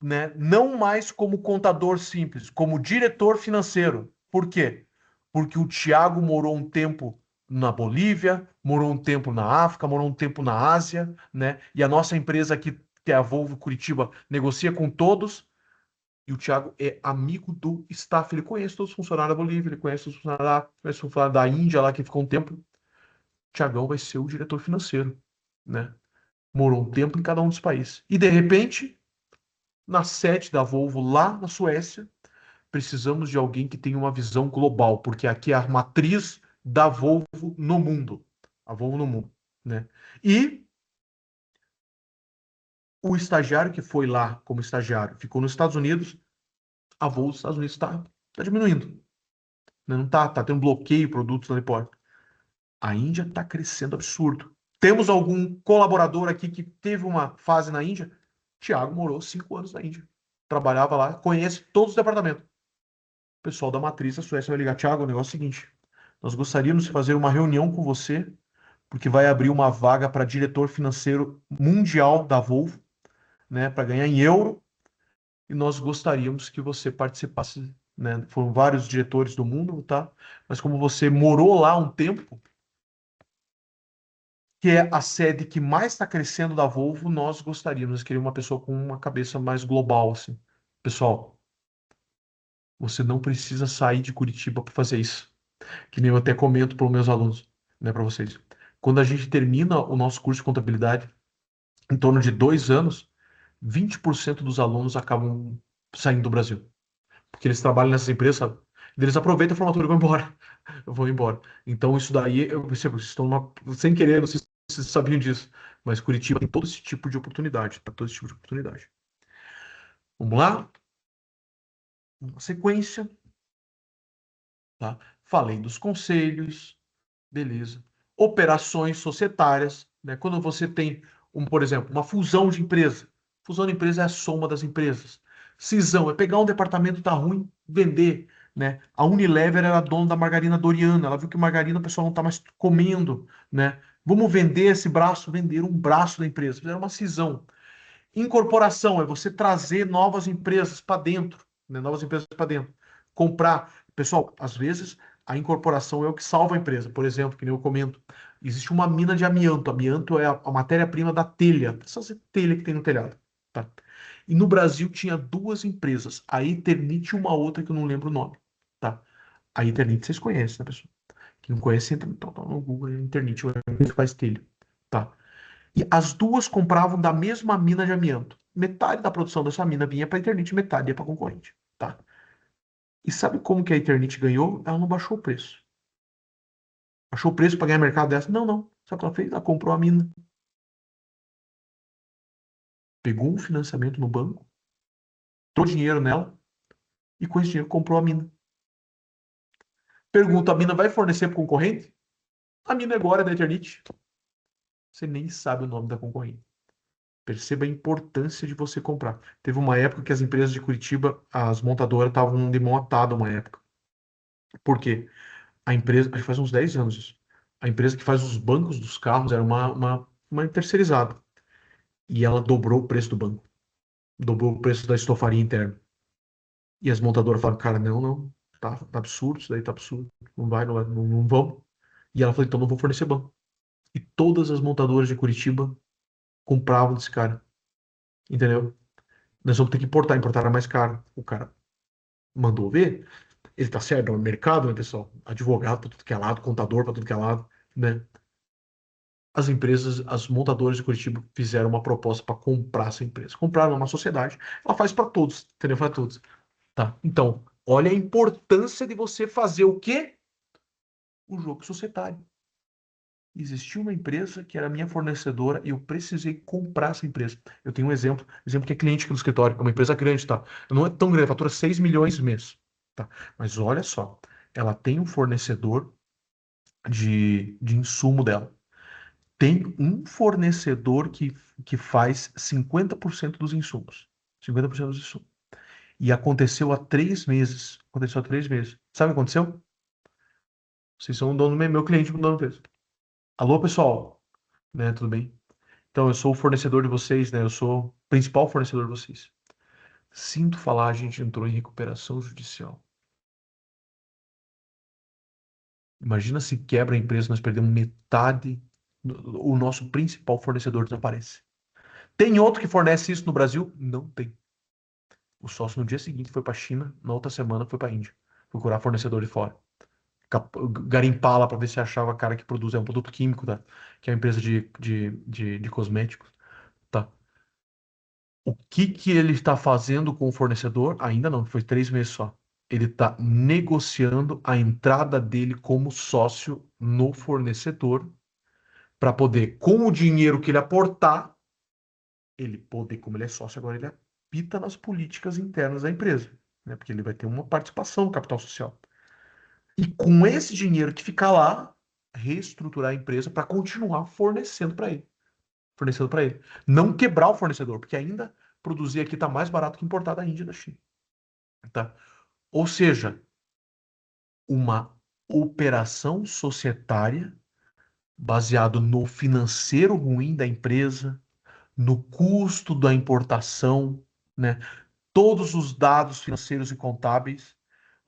né? Não mais como contador simples, como diretor financeiro. Por quê? Porque o Thiago morou um tempo na Bolívia, morou um tempo na África, morou um tempo na Ásia, né? E a nossa empresa aqui, que é a Volvo Curitiba, negocia com todos. E o Thiago é amigo do staff. Ele conhece todos os funcionários da Bolívia, ele conhece os funcionários conhece os funcionários da Índia lá que ficou um tempo. O Thiagão vai ser o diretor financeiro, né? Morou um tempo em cada um dos países. E de repente, na sede da Volvo lá na Suécia, precisamos de alguém que tenha uma visão global, porque aqui é a matriz da Volvo no mundo. A Volvo no mundo, né? E o estagiário que foi lá como estagiário ficou nos Estados Unidos, a Volvo nos Estados Unidos está diminuindo, né? Não tá tendo bloqueio de produtos na porta. A Índia está crescendo absurdo. Temos algum colaborador aqui que teve uma fase na Índia? Tiago morou 5 anos na Índia. Trabalhava lá, conhece todos os departamentos. O pessoal da matriz da Suécia vai ligar, Tiago, o negócio é o seguinte. Nós gostaríamos de fazer uma reunião com você, porque vai abrir uma vaga para diretor financeiro mundial da Volvo, né, para ganhar em euro, e nós gostaríamos que você participasse, né? Foram vários diretores do mundo, tá? Mas como você morou lá um tempo, que é a sede que mais está crescendo da Volvo, nós gostaríamos, nós queríamos uma pessoa com uma cabeça mais global, assim. Pessoal, você não precisa sair de Curitiba para fazer isso. Que nem eu até comento para os meus alunos, né, para vocês. Quando a gente termina o nosso curso de contabilidade, em torno de 2 anos, 20% dos alunos acabam saindo do Brasil. Porque eles trabalham nessas empresas, sabe? E eles aproveitam a formatura e vão embora. Eu vou embora. Então, isso daí, eu percebo, vocês estão sem querer, não sei se vocês sabiam disso, mas Curitiba tem todo esse tipo de oportunidade, tá? Todo esse tipo de oportunidade. Vamos lá? Uma sequência, tá? Falei dos conselhos, beleza. Operações societárias, né? Quando você tem, por exemplo, uma fusão de empresa. Fusão de empresa é a soma das empresas. Cisão é pegar um departamento que tá ruim, vender, né? A Unilever era dona da margarina Doriana. Ela viu que margarina o pessoal não tá mais comendo, né? Vamos vender esse braço, vender um braço da empresa. Fizeram uma cisão. Incorporação é você trazer novas empresas para dentro, né? Novas empresas para dentro. Comprar. Pessoal, às vezes a incorporação é o que salva a empresa. Por exemplo, que nem eu comento, existe uma mina de amianto. Amianto é a matéria-prima da telha. Essa telha que tem no telhado. Tá? E no Brasil tinha duas empresas, a Eternit e uma outra que eu não lembro o nome. Tá? A Eternit vocês conhecem, né, pessoal? Quem não conhece, entra no Google, é Eternit, é a que faz telha. Tá? E as duas compravam da mesma mina de amianto. Metade da produção dessa mina vinha para a Eternit, metade ia para a concorrente, tá? E sabe como que a Eternit ganhou? Ela não baixou o preço. Baixou o preço para ganhar mercado dessa? Não, não. Sabe o que ela fez? Ela comprou a mina. Pegou um financiamento no banco, trouxe dinheiro nela e com esse dinheiro comprou a mina. Pergunta, a mina vai fornecer para o concorrente? A mina agora é da Eternit. Você nem sabe o nome da concorrente. Perceba a importância de você comprar. Teve uma época que as empresas de Curitiba, as montadoras estavam de mão atada uma época. Por quê? A empresa, acho que faz uns 10 anos isso. A empresa que faz os bancos dos carros era uma terceirizada. E ela dobrou o preço do banco. Dobrou o preço da estofaria interna. E as montadoras falaram, cara, não, não. Tá absurdo, isso daí tá absurdo. Não vai, não vai, não, não vamos. E ela falou, então não vou fornecer banco. E todas as montadoras de Curitiba compravam desse cara. Entendeu? Nós vamos ter que importar. Importar era mais caro. O cara mandou ver. Ele tá certo, é o mercado, né, pessoal? Advogado para tudo que é lado, contador para tudo que é lado, né? As empresas, as montadoras de Curitiba fizeram uma proposta para comprar essa empresa. Compraram uma sociedade, ela faz para todos, entendeu? Para todos. Tá. Então, olha a importância de você fazer o quê? O jogo societário. Existia uma empresa que era minha fornecedora e eu precisei comprar essa empresa. Eu tenho um exemplo que é cliente aqui do escritório, é uma empresa grande, tá? Não é tão grande, fatura 6 milhões mês, tá? Mas olha só, ela tem um fornecedor de insumo dela. Tem um fornecedor que faz 50% dos insumos. 50% dos insumos. E aconteceu há 3 meses. Aconteceu há 3 meses. Sabe o que aconteceu? Vocês são o dono, meu cliente, o dono da empresa. Alô, pessoal. Né, tudo bem? Então, eu sou o fornecedor de vocês, né? Eu sou o principal fornecedor de vocês. Sinto falar, a gente entrou em recuperação judicial. Imagina se quebra a empresa, nós perdemos metade, o nosso principal fornecedor desaparece. Tem outro que fornece isso no Brasil? Não tem. O sócio no dia seguinte foi para a China, na outra semana foi para a Índia, procurar fornecedor de fora. Garimpar lá para ver se achava cara que produz, é um produto químico, tá? Que é uma empresa de cosméticos, tá? O que que ele está fazendo com o fornecedor? Ainda não, foi 3 meses só. Ele está negociando a entrada dele como sócio no fornecedor para poder, com o dinheiro que ele aportar, ele poder, como ele é sócio agora, ele apita nas políticas internas da empresa, né? Porque ele vai ter uma participação no capital social. E com esse dinheiro que ficar lá, reestruturar a empresa para continuar fornecendo para ele. Fornecendo para ele. Não quebrar o fornecedor, porque ainda produzir aqui está mais barato que importar da Índia e da China. Tá? Ou seja, uma operação societária baseado no financeiro ruim da empresa, no custo da importação, né? Todos os dados financeiros e contábeis,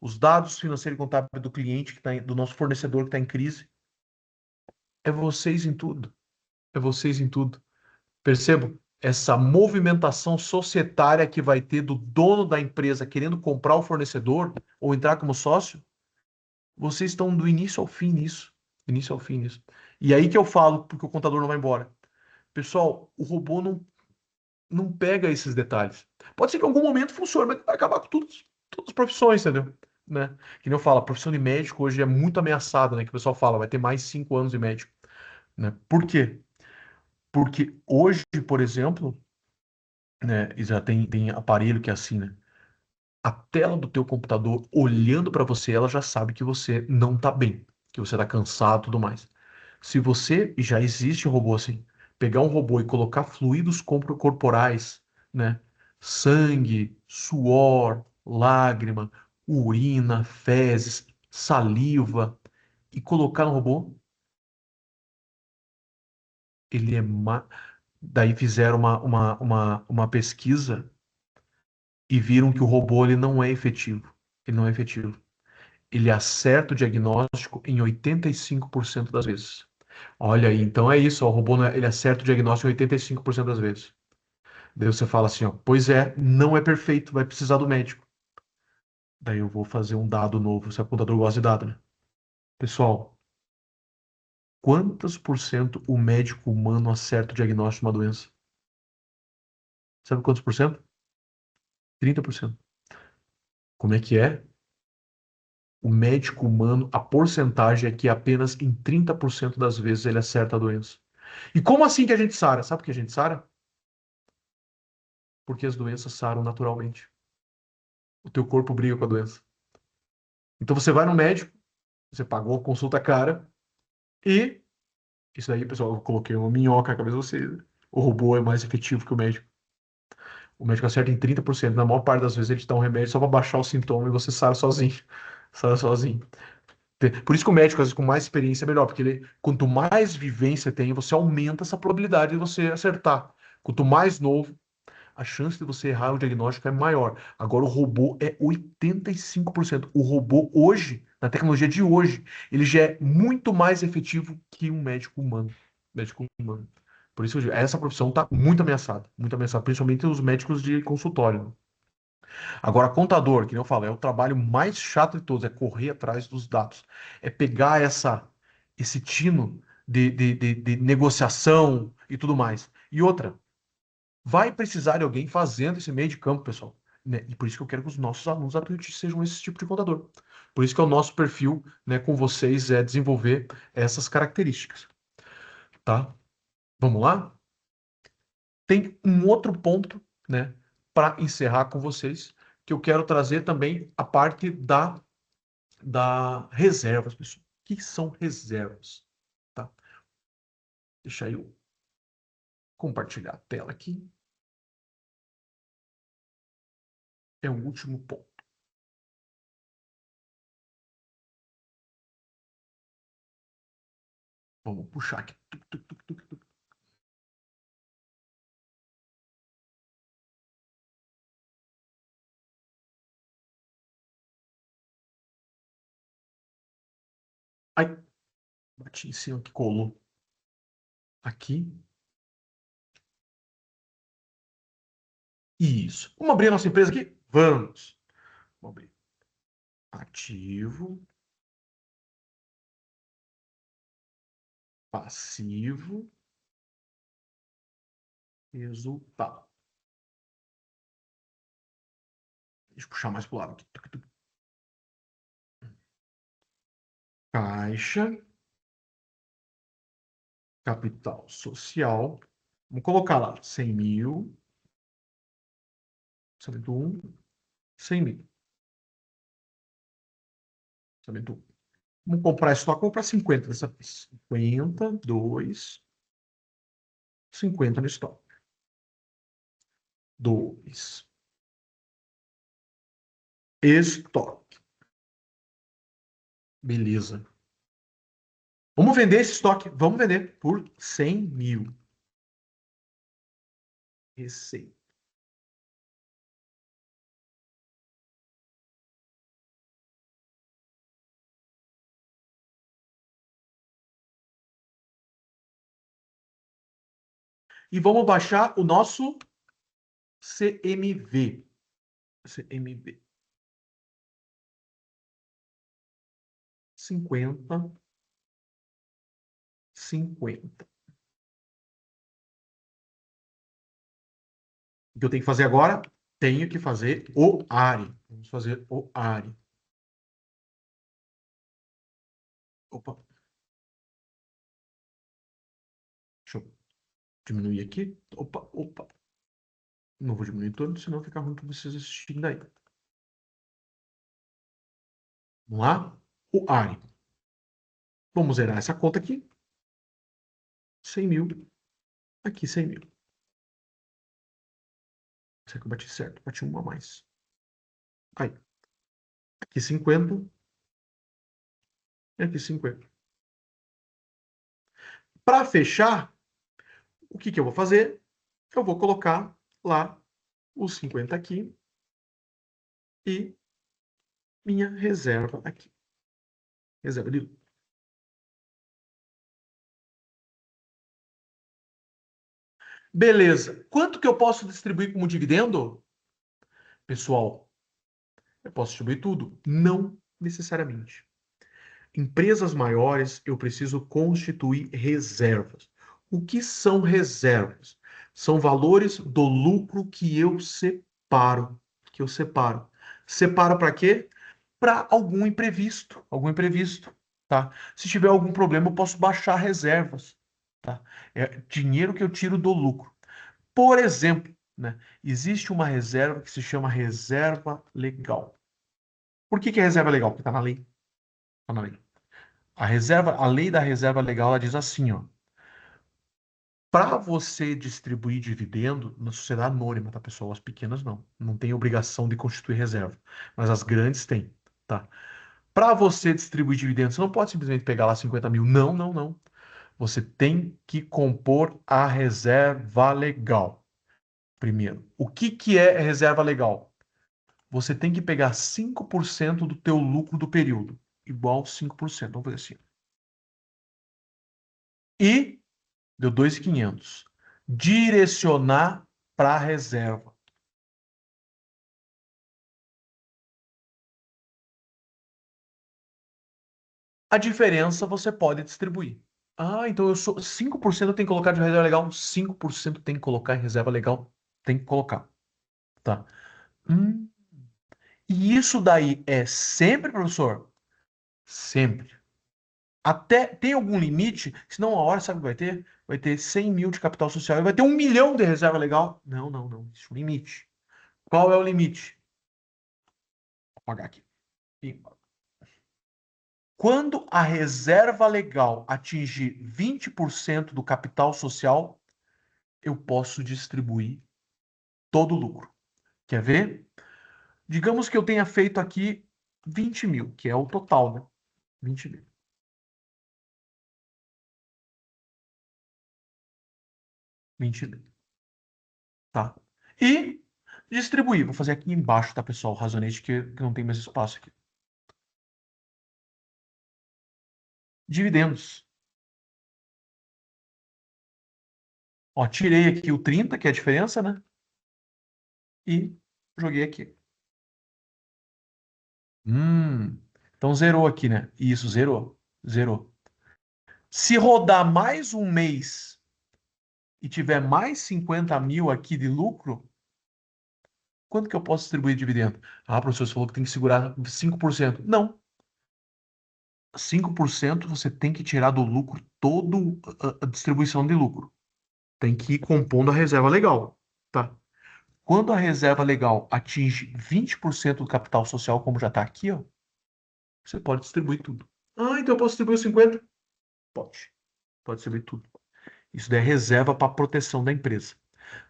os dados financeiros e contábeis do cliente que tá do nosso fornecedor que está em crise, é vocês em tudo. É vocês em tudo. Percebo essa movimentação societária que vai ter do dono da empresa querendo comprar o fornecedor ou entrar como sócio. Vocês estão do início ao fim nisso. Início ao fim nisso. E aí que eu falo, porque o contador não vai embora. Pessoal, o robô não pega esses detalhes. Pode ser que em algum momento funcione, mas vai acabar com todas as profissões, entendeu? Né? Que nem eu falo, a profissão de médico hoje é muito ameaçada, né? Que o pessoal fala, vai ter mais 5 anos de médico. Né? Por quê? Porque hoje, por exemplo, né, e já tem aparelho que é assim, né? A tela do teu computador olhando para você, ela já sabe que você não tá bem, que você tá cansado e tudo mais. Se você, e já existe um robô assim, pegar um robô e colocar fluidos corporais, né? Sangue, suor, lágrima, urina, fezes, saliva, e colocar no robô, ele é. Daí fizeram uma pesquisa e viram que o robô ele não é efetivo. Ele não é efetivo. Ele acerta o diagnóstico em 85% das vezes. Olha aí, então é isso, ó, o robô ele acerta o diagnóstico em 85% das vezes. Daí você fala assim, ó, pois é, não é perfeito, vai precisar do médico. Daí eu vou fazer um dado novo, se o computador gosta de dado, né? Pessoal, quantos por cento o médico humano acerta o diagnóstico de uma doença? Sabe quantos por cento? 30%. Como é que é? O médico humano, a porcentagem é que apenas em 30% das vezes ele acerta a doença. E como assim que a gente sara? Sabe por que a gente sara? Porque as doenças saram naturalmente. O teu corpo briga com a doença. Então você vai no médico, você pagou a consulta cara e isso daí, pessoal, eu coloquei uma minhoca na cabeça de vocês. O robô é mais efetivo que o médico. O médico acerta em 30%. Na maior parte das vezes ele te dá um remédio só para baixar o sintoma e você sara sozinho. Sara sozinho. Por isso que o médico, às vezes, com mais experiência é melhor, porque ele, quanto mais vivência tem, você aumenta essa probabilidade de você acertar. Quanto mais novo, a chance de você errar o diagnóstico é maior. Agora, o robô é 85%. O robô hoje, na tecnologia de hoje, ele já é muito mais efetivo que um médico humano. Médico humano. Por isso, essa profissão está muito ameaçada, principalmente os médicos de consultório. Agora, contador, que nem eu falo, é o trabalho mais chato de todos, é correr atrás dos dados. É pegar esse tino de negociação e tudo mais. E outra, vai precisar de alguém fazendo esse meio de campo, pessoal. Né? E por isso que eu quero que os nossos alunos atualmente sejam esse tipo de contador. Por isso que é o nosso perfil, né, com vocês é desenvolver essas características, tá? Vamos lá? Tem um outro ponto, né, para encerrar com vocês, que eu quero trazer também a parte da reservas, pessoal. O que são reservas? Tá? Deixa eu compartilhar a tela aqui. É o último ponto. Vamos puxar aqui. Tuc, tuc, tuc, tuc, tuc. Ai, bati em cima que colou. Aqui. Isso. Vamos abrir a nossa empresa aqui? Vamos. Vamos abrir. Ativo, passivo, resultado. Deixa eu puxar mais para o lado aqui. Tuc, tuc. Caixa, capital social. Vamos colocar lá 100 mil, 101, 100 mil. 101. Vamos comprar estoque, vou comprar 50 dessa vez. 50, 2, 50 no estoque. 2. Estoque. Beleza. Vamos vender esse estoque. Vamos vender por 100 mil. Receita. E vamos baixar o nosso CMV. CMV. 50. 50. O que eu tenho que fazer agora? Tenho que fazer o ARI. Vamos fazer o ARI. Opa. Deixa eu diminuir aqui. Opa, opa. Não vou diminuir todo, senão fica ruim para vocês assistirem daí. Vamos lá? O ARI. Vamos zerar essa conta aqui. 100 mil. Aqui, 100 mil. Será que eu bati certo? Bati uma a mais. Aí. Aqui 50. E aqui 50. Para fechar, o que eu vou fazer? Eu vou colocar lá os 50 aqui e minha reserva aqui. Reserva de lucro. Beleza. Quanto que eu posso distribuir como dividendo? Pessoal, eu posso distribuir tudo? Não necessariamente. Empresas maiores, eu preciso constituir reservas. O que são reservas? São valores do lucro que eu separo. Que eu separo. Separo para quê? Para algum imprevisto. Algum imprevisto, tá? Se tiver algum problema, eu posso baixar reservas, tá? É dinheiro que eu tiro do lucro. Por exemplo, né, existe uma reserva que se chama reserva legal. Por que é reserva legal? Porque está na lei. Tá na lei. A lei da reserva legal, ela diz assim, ó. Para você distribuir dividendo na sociedade anônima, tá, pessoal? As pequenas não. Não tem obrigação de constituir reserva. Mas as grandes têm, tá? Para você distribuir dividendos, você não pode simplesmente pegar lá 50 mil. Não, não, não. Você tem que compor a reserva legal. Primeiro, o que é reserva legal? Você tem que pegar 5% do teu lucro do período. Igual 5%. Vamos fazer assim. E deu 2.500. Direcionar para a reserva. A diferença você pode distribuir. Ah, então eu sou 5% eu tenho que colocar de reserva legal, 5% tem que colocar em reserva legal, tem que colocar, tá? Hum, e isso daí é sempre, professor? Sempre. Até tem algum limite? Senão, a hora, sabe o que vai ter? Vai ter 100 mil de capital social e vai ter 1 milhão de reserva legal? Não, não, não. Isso é o limite. Qual é o limite? Vou apagar aqui. Quando a reserva legal atingir 20% do capital social, eu posso distribuir todo o lucro. Quer ver? Digamos que eu tenha feito aqui 20 mil, que é o total, né? 20 mil. 20 mil. Tá? E distribuir. Vou fazer aqui embaixo, tá, pessoal? O razonete que não tem mais espaço aqui. Dividendos. Ó, tirei aqui o 30, que é a diferença, né? E joguei aqui. Então zerou aqui, né? Isso, zerou. Zerou. Se rodar mais um mês e tiver mais 50 mil aqui de lucro, quanto que eu posso distribuir dividendo? Ah, professor, você falou que tem que segurar 5%. Não. 5% você tem que tirar do lucro toda a distribuição de lucro. Tem que ir compondo a reserva legal, tá? Quando a reserva legal atinge 20% do capital social, como já está aqui, ó, você pode distribuir tudo. Ah, então eu posso distribuir 50%? Pode. Pode distribuir tudo. Isso daí é reserva para proteção da empresa.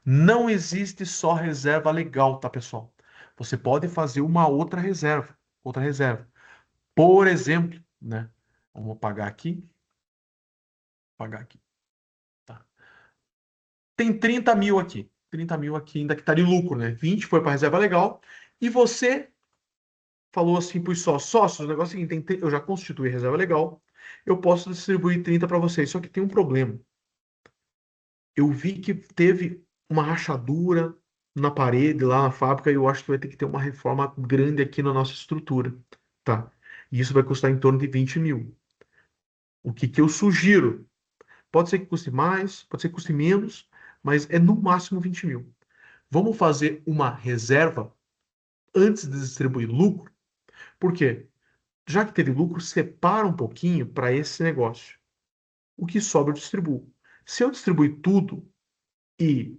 Não existe só reserva legal, tá, pessoal? Você pode fazer uma outra reserva. Outra reserva. Por exemplo, né? Vamos apagar aqui. Apagar aqui. Tá. Tem 30 mil aqui. 30 mil aqui ainda que está de lucro, né? 20 foi para reserva legal. E você falou assim para os sócios: sócios, o negócio é o seguinte, eu já constituí reserva legal, eu posso distribuir 30 para vocês. Só que tem um problema. Eu vi que teve uma rachadura na parede lá na fábrica e eu acho que vai ter que ter uma reforma grande aqui na nossa estrutura, tá? E isso vai custar em torno de 20 mil. O que que eu sugiro? Pode ser que custe mais, pode ser que custe menos, mas é no máximo 20 mil. Vamos fazer uma reserva antes de distribuir lucro? Por quê? Já que teve lucro, separa um pouquinho para esse negócio. O que sobra eu distribuo. Se eu distribuir tudo e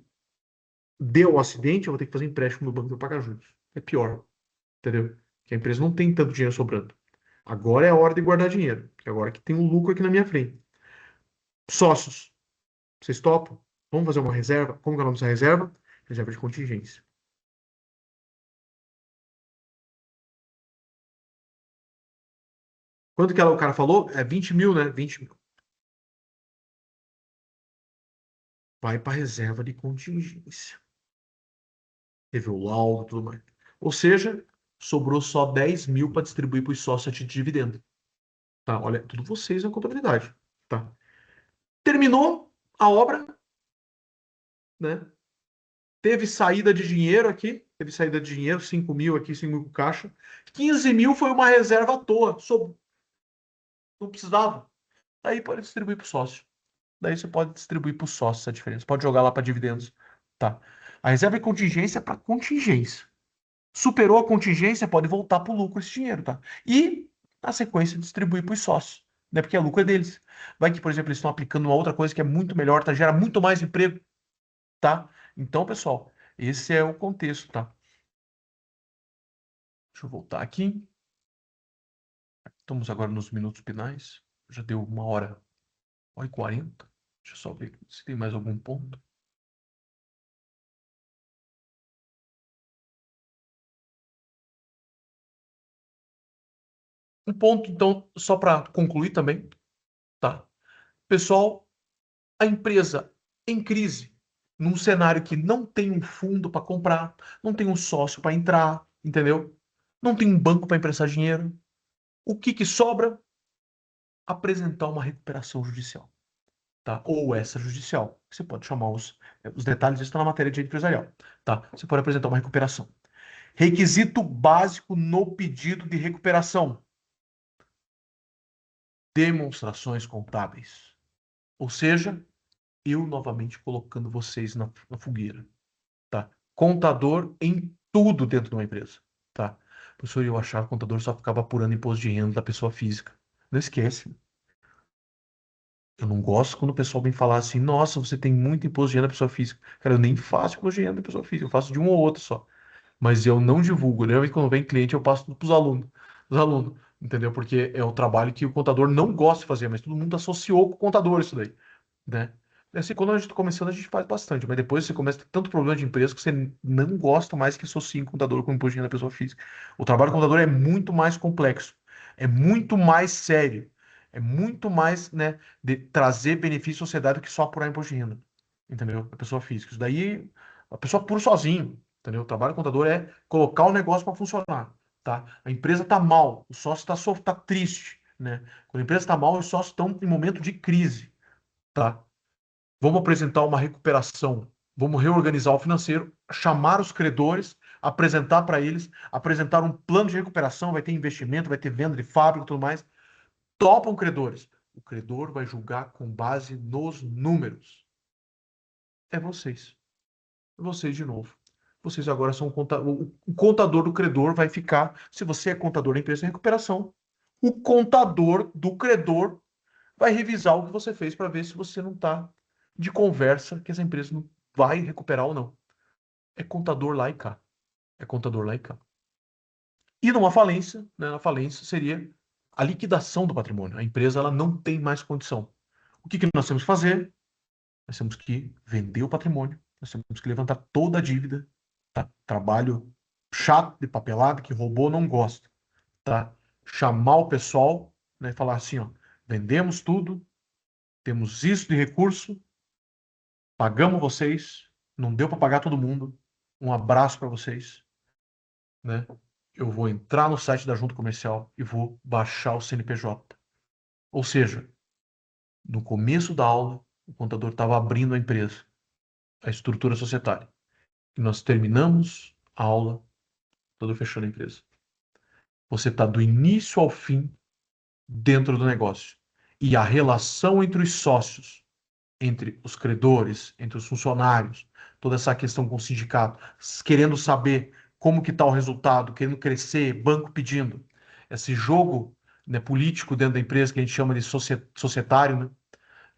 deu um acidente, eu vou ter que fazer empréstimo no banco para pagar juros. É pior, entendeu? Porque a empresa não tem tanto dinheiro sobrando. Agora é a hora de guardar dinheiro, porque agora que tem um lucro aqui na minha frente. Sócios, vocês topam? Vamos fazer uma reserva? Como que é o nome dessa reserva? Reserva de contingência. Quanto que o cara falou? É 20 mil, né? 20 mil. Vai para reserva de contingência. Teve o laudo e tudo mais. Ou seja, sobrou só 10 mil para distribuir para os sócios a título de dividendo. Tá? Olha, tudo vocês na contabilidade. Tá? Terminou a obra, né? Teve saída de dinheiro aqui, teve saída de dinheiro, 5 mil aqui, 5 mil com caixa. 15 mil foi uma reserva à toa, não precisava. Daí pode distribuir para o sócio. Daí você pode distribuir para o sócio essa diferença. Pode jogar lá para dividendos. Tá. A reserva de contingência é para contingência. Superou a contingência, pode voltar para o lucro esse dinheiro, tá? E, na sequência, distribuir para os sócios, né? Porque o lucro é deles. Vai que, por exemplo, eles estão aplicando uma outra coisa que é muito melhor, tá? Gera muito mais emprego, tá? Então, pessoal, esse é o contexto, tá? Deixa eu voltar aqui. Estamos agora nos minutos finais. Já deu 1h40. Deixa eu só ver se tem mais algum ponto. Um ponto, então, só para concluir também, tá? Pessoal, a empresa em crise, num cenário que não tem um fundo para comprar, não tem um sócio para entrar, entendeu? Não tem um banco para emprestar dinheiro. O que que sobra? Apresentar uma recuperação judicial, tá? Ou extrajudicial. Você pode chamar os detalhes, isso está na matéria de direito empresarial, tá? Você pode apresentar uma recuperação. Requisito básico no pedido de recuperação: demonstrações contábeis. Ou seja, eu novamente colocando vocês na fogueira, tá? Contador em tudo dentro de uma empresa, tá? Professor, eu achava que o contador só ficava apurando imposto de renda da pessoa física. Não esquece. Eu não gosto quando o pessoal vem falar assim: nossa, você tem muito imposto de renda da pessoa física. Cara, eu nem faço imposto de renda da pessoa física, eu faço de um ou outro só. Mas eu não divulgo, né? Quando vem cliente, eu passo tudo para os alunos, entendeu? Porque é o trabalho que o contador não gosta de fazer, mas todo mundo associou com o contador isso daí, né? E assim, quando a gente está começando, a gente faz bastante, mas depois você começa a ter tanto problema de empresa que você não gosta mais que associe o contador com o imposto de renda da pessoa física. O trabalho do contador é muito mais complexo, é muito mais sério, é muito mais, né, de trazer benefício à sociedade do que só apurar imposto de renda, entendeu? A pessoa física. Isso daí, a pessoa apura sozinho, entendeu? O trabalho do contador é colocar o negócio para funcionar, tá? A empresa está mal, o sócio tá triste, né? Quando a empresa está mal, os sócios estão em momento de crise, tá? Vamos apresentar uma recuperação, vamos reorganizar o financeiro, chamar os credores, apresentar para eles, apresentar um plano de recuperação, vai ter investimento, vai ter venda de fábrica e tudo mais. Topam credores. O credor vai julgar com base nos números. É vocês. É vocês de novo. Vocês agora são o contador do credor vai ficar, se você é contador da empresa de recuperação, o contador do credor vai revisar o que você fez para ver se você não está de conversa que essa empresa não vai recuperar ou não. É contador lá e cá. É contador lá e cá. E numa falência, né, na falência seria a liquidação do patrimônio. A empresa ela não tem mais condição. O que que nós temos que fazer? Nós temos que vender o patrimônio, nós temos que levantar toda a dívida, tá? Trabalho chato de papelada que robô não gosta, tá? Chamar o pessoal, né? Falar assim, ó, vendemos tudo, temos isso de recurso, pagamos vocês, não deu para pagar todo mundo. Um abraço para vocês, né? Eu vou entrar no site da Junta Comercial e vou baixar o CNPJ. Ou seja, no começo da aula, o contador estava abrindo a empresa, a estrutura societária. E nós terminamos a aula, todo fechando a empresa. Você está do início ao fim dentro do negócio. E a relação entre os sócios, entre os credores, entre os funcionários, toda essa questão com o sindicato, querendo saber como que está o resultado, querendo crescer, banco pedindo. Esse jogo, né, político dentro da empresa, que a gente chama de societário,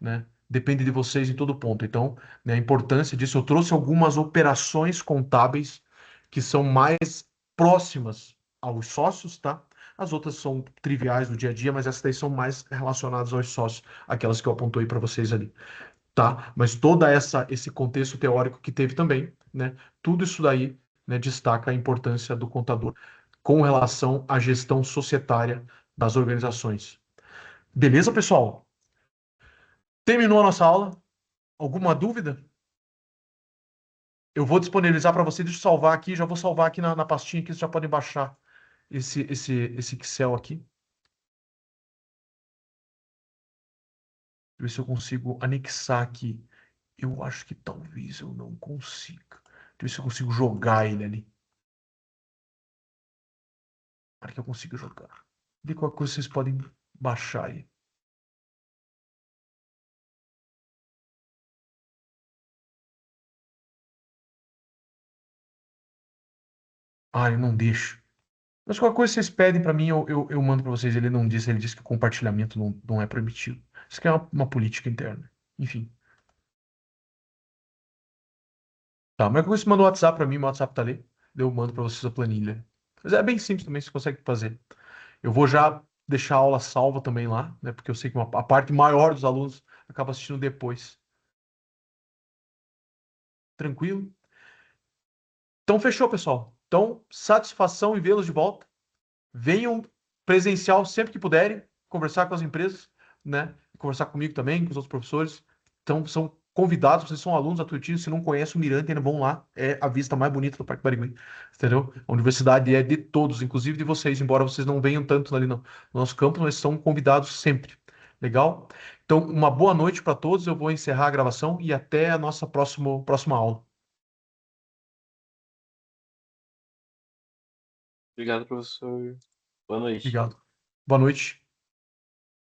né, depende de vocês em todo ponto. Então, né, a importância disso, eu trouxe algumas operações contábeis que são mais próximas aos sócios, tá? As outras são triviais do dia a dia, mas essas daí são mais relacionadas aos sócios, aquelas que eu apontei para vocês ali, tá? Mas toda esse contexto teórico que teve também, né? Tudo isso daí, né, destaca a importância do contador com relação à gestão societária das organizações. Beleza, pessoal? Terminou a nossa aula? Alguma dúvida? Eu vou disponibilizar para você. Deixa eu salvar aqui. Já vou salvar aqui na pastinha que vocês já podem baixar esse Excel aqui. Ver se eu consigo anexar aqui. Eu acho que talvez eu não consiga. Deixa eu ver se eu consigo jogar ele ali. Para que eu consiga jogar. De qualquer coisa vocês podem baixar aí. Ah, ele não deixa. Mas qualquer coisa vocês pedem para mim, eu mando para vocês. Ele não disse, ele disse que o compartilhamento não é permitido. Isso aqui é uma política interna. Enfim. Tá, mas quando você manda o WhatsApp pra mim, meu WhatsApp tá ali. Eu mando pra vocês a planilha. Mas é bem simples também, você consegue fazer. Eu vou já deixar a aula salva também lá, né? Porque eu sei que a parte maior dos alunos acaba assistindo depois. Tranquilo? Então fechou, pessoal. Então, satisfação em vê-los de volta. Venham presencial sempre que puderem, conversar com as empresas, né? Conversar comigo também, com os outros professores. Então, são convidados, vocês são alunos da Tuiuti, se não conhecem o Mirante, ainda vão lá. É a vista mais bonita do Parque Barigui, entendeu? A universidade é de todos, inclusive de vocês, embora vocês não venham tanto ali no nosso campus, mas são convidados sempre. Legal? Então, uma boa noite para todos. Eu vou encerrar a gravação e até a nossa próxima aula. Obrigado, professor. Boa noite. Obrigado. Boa noite.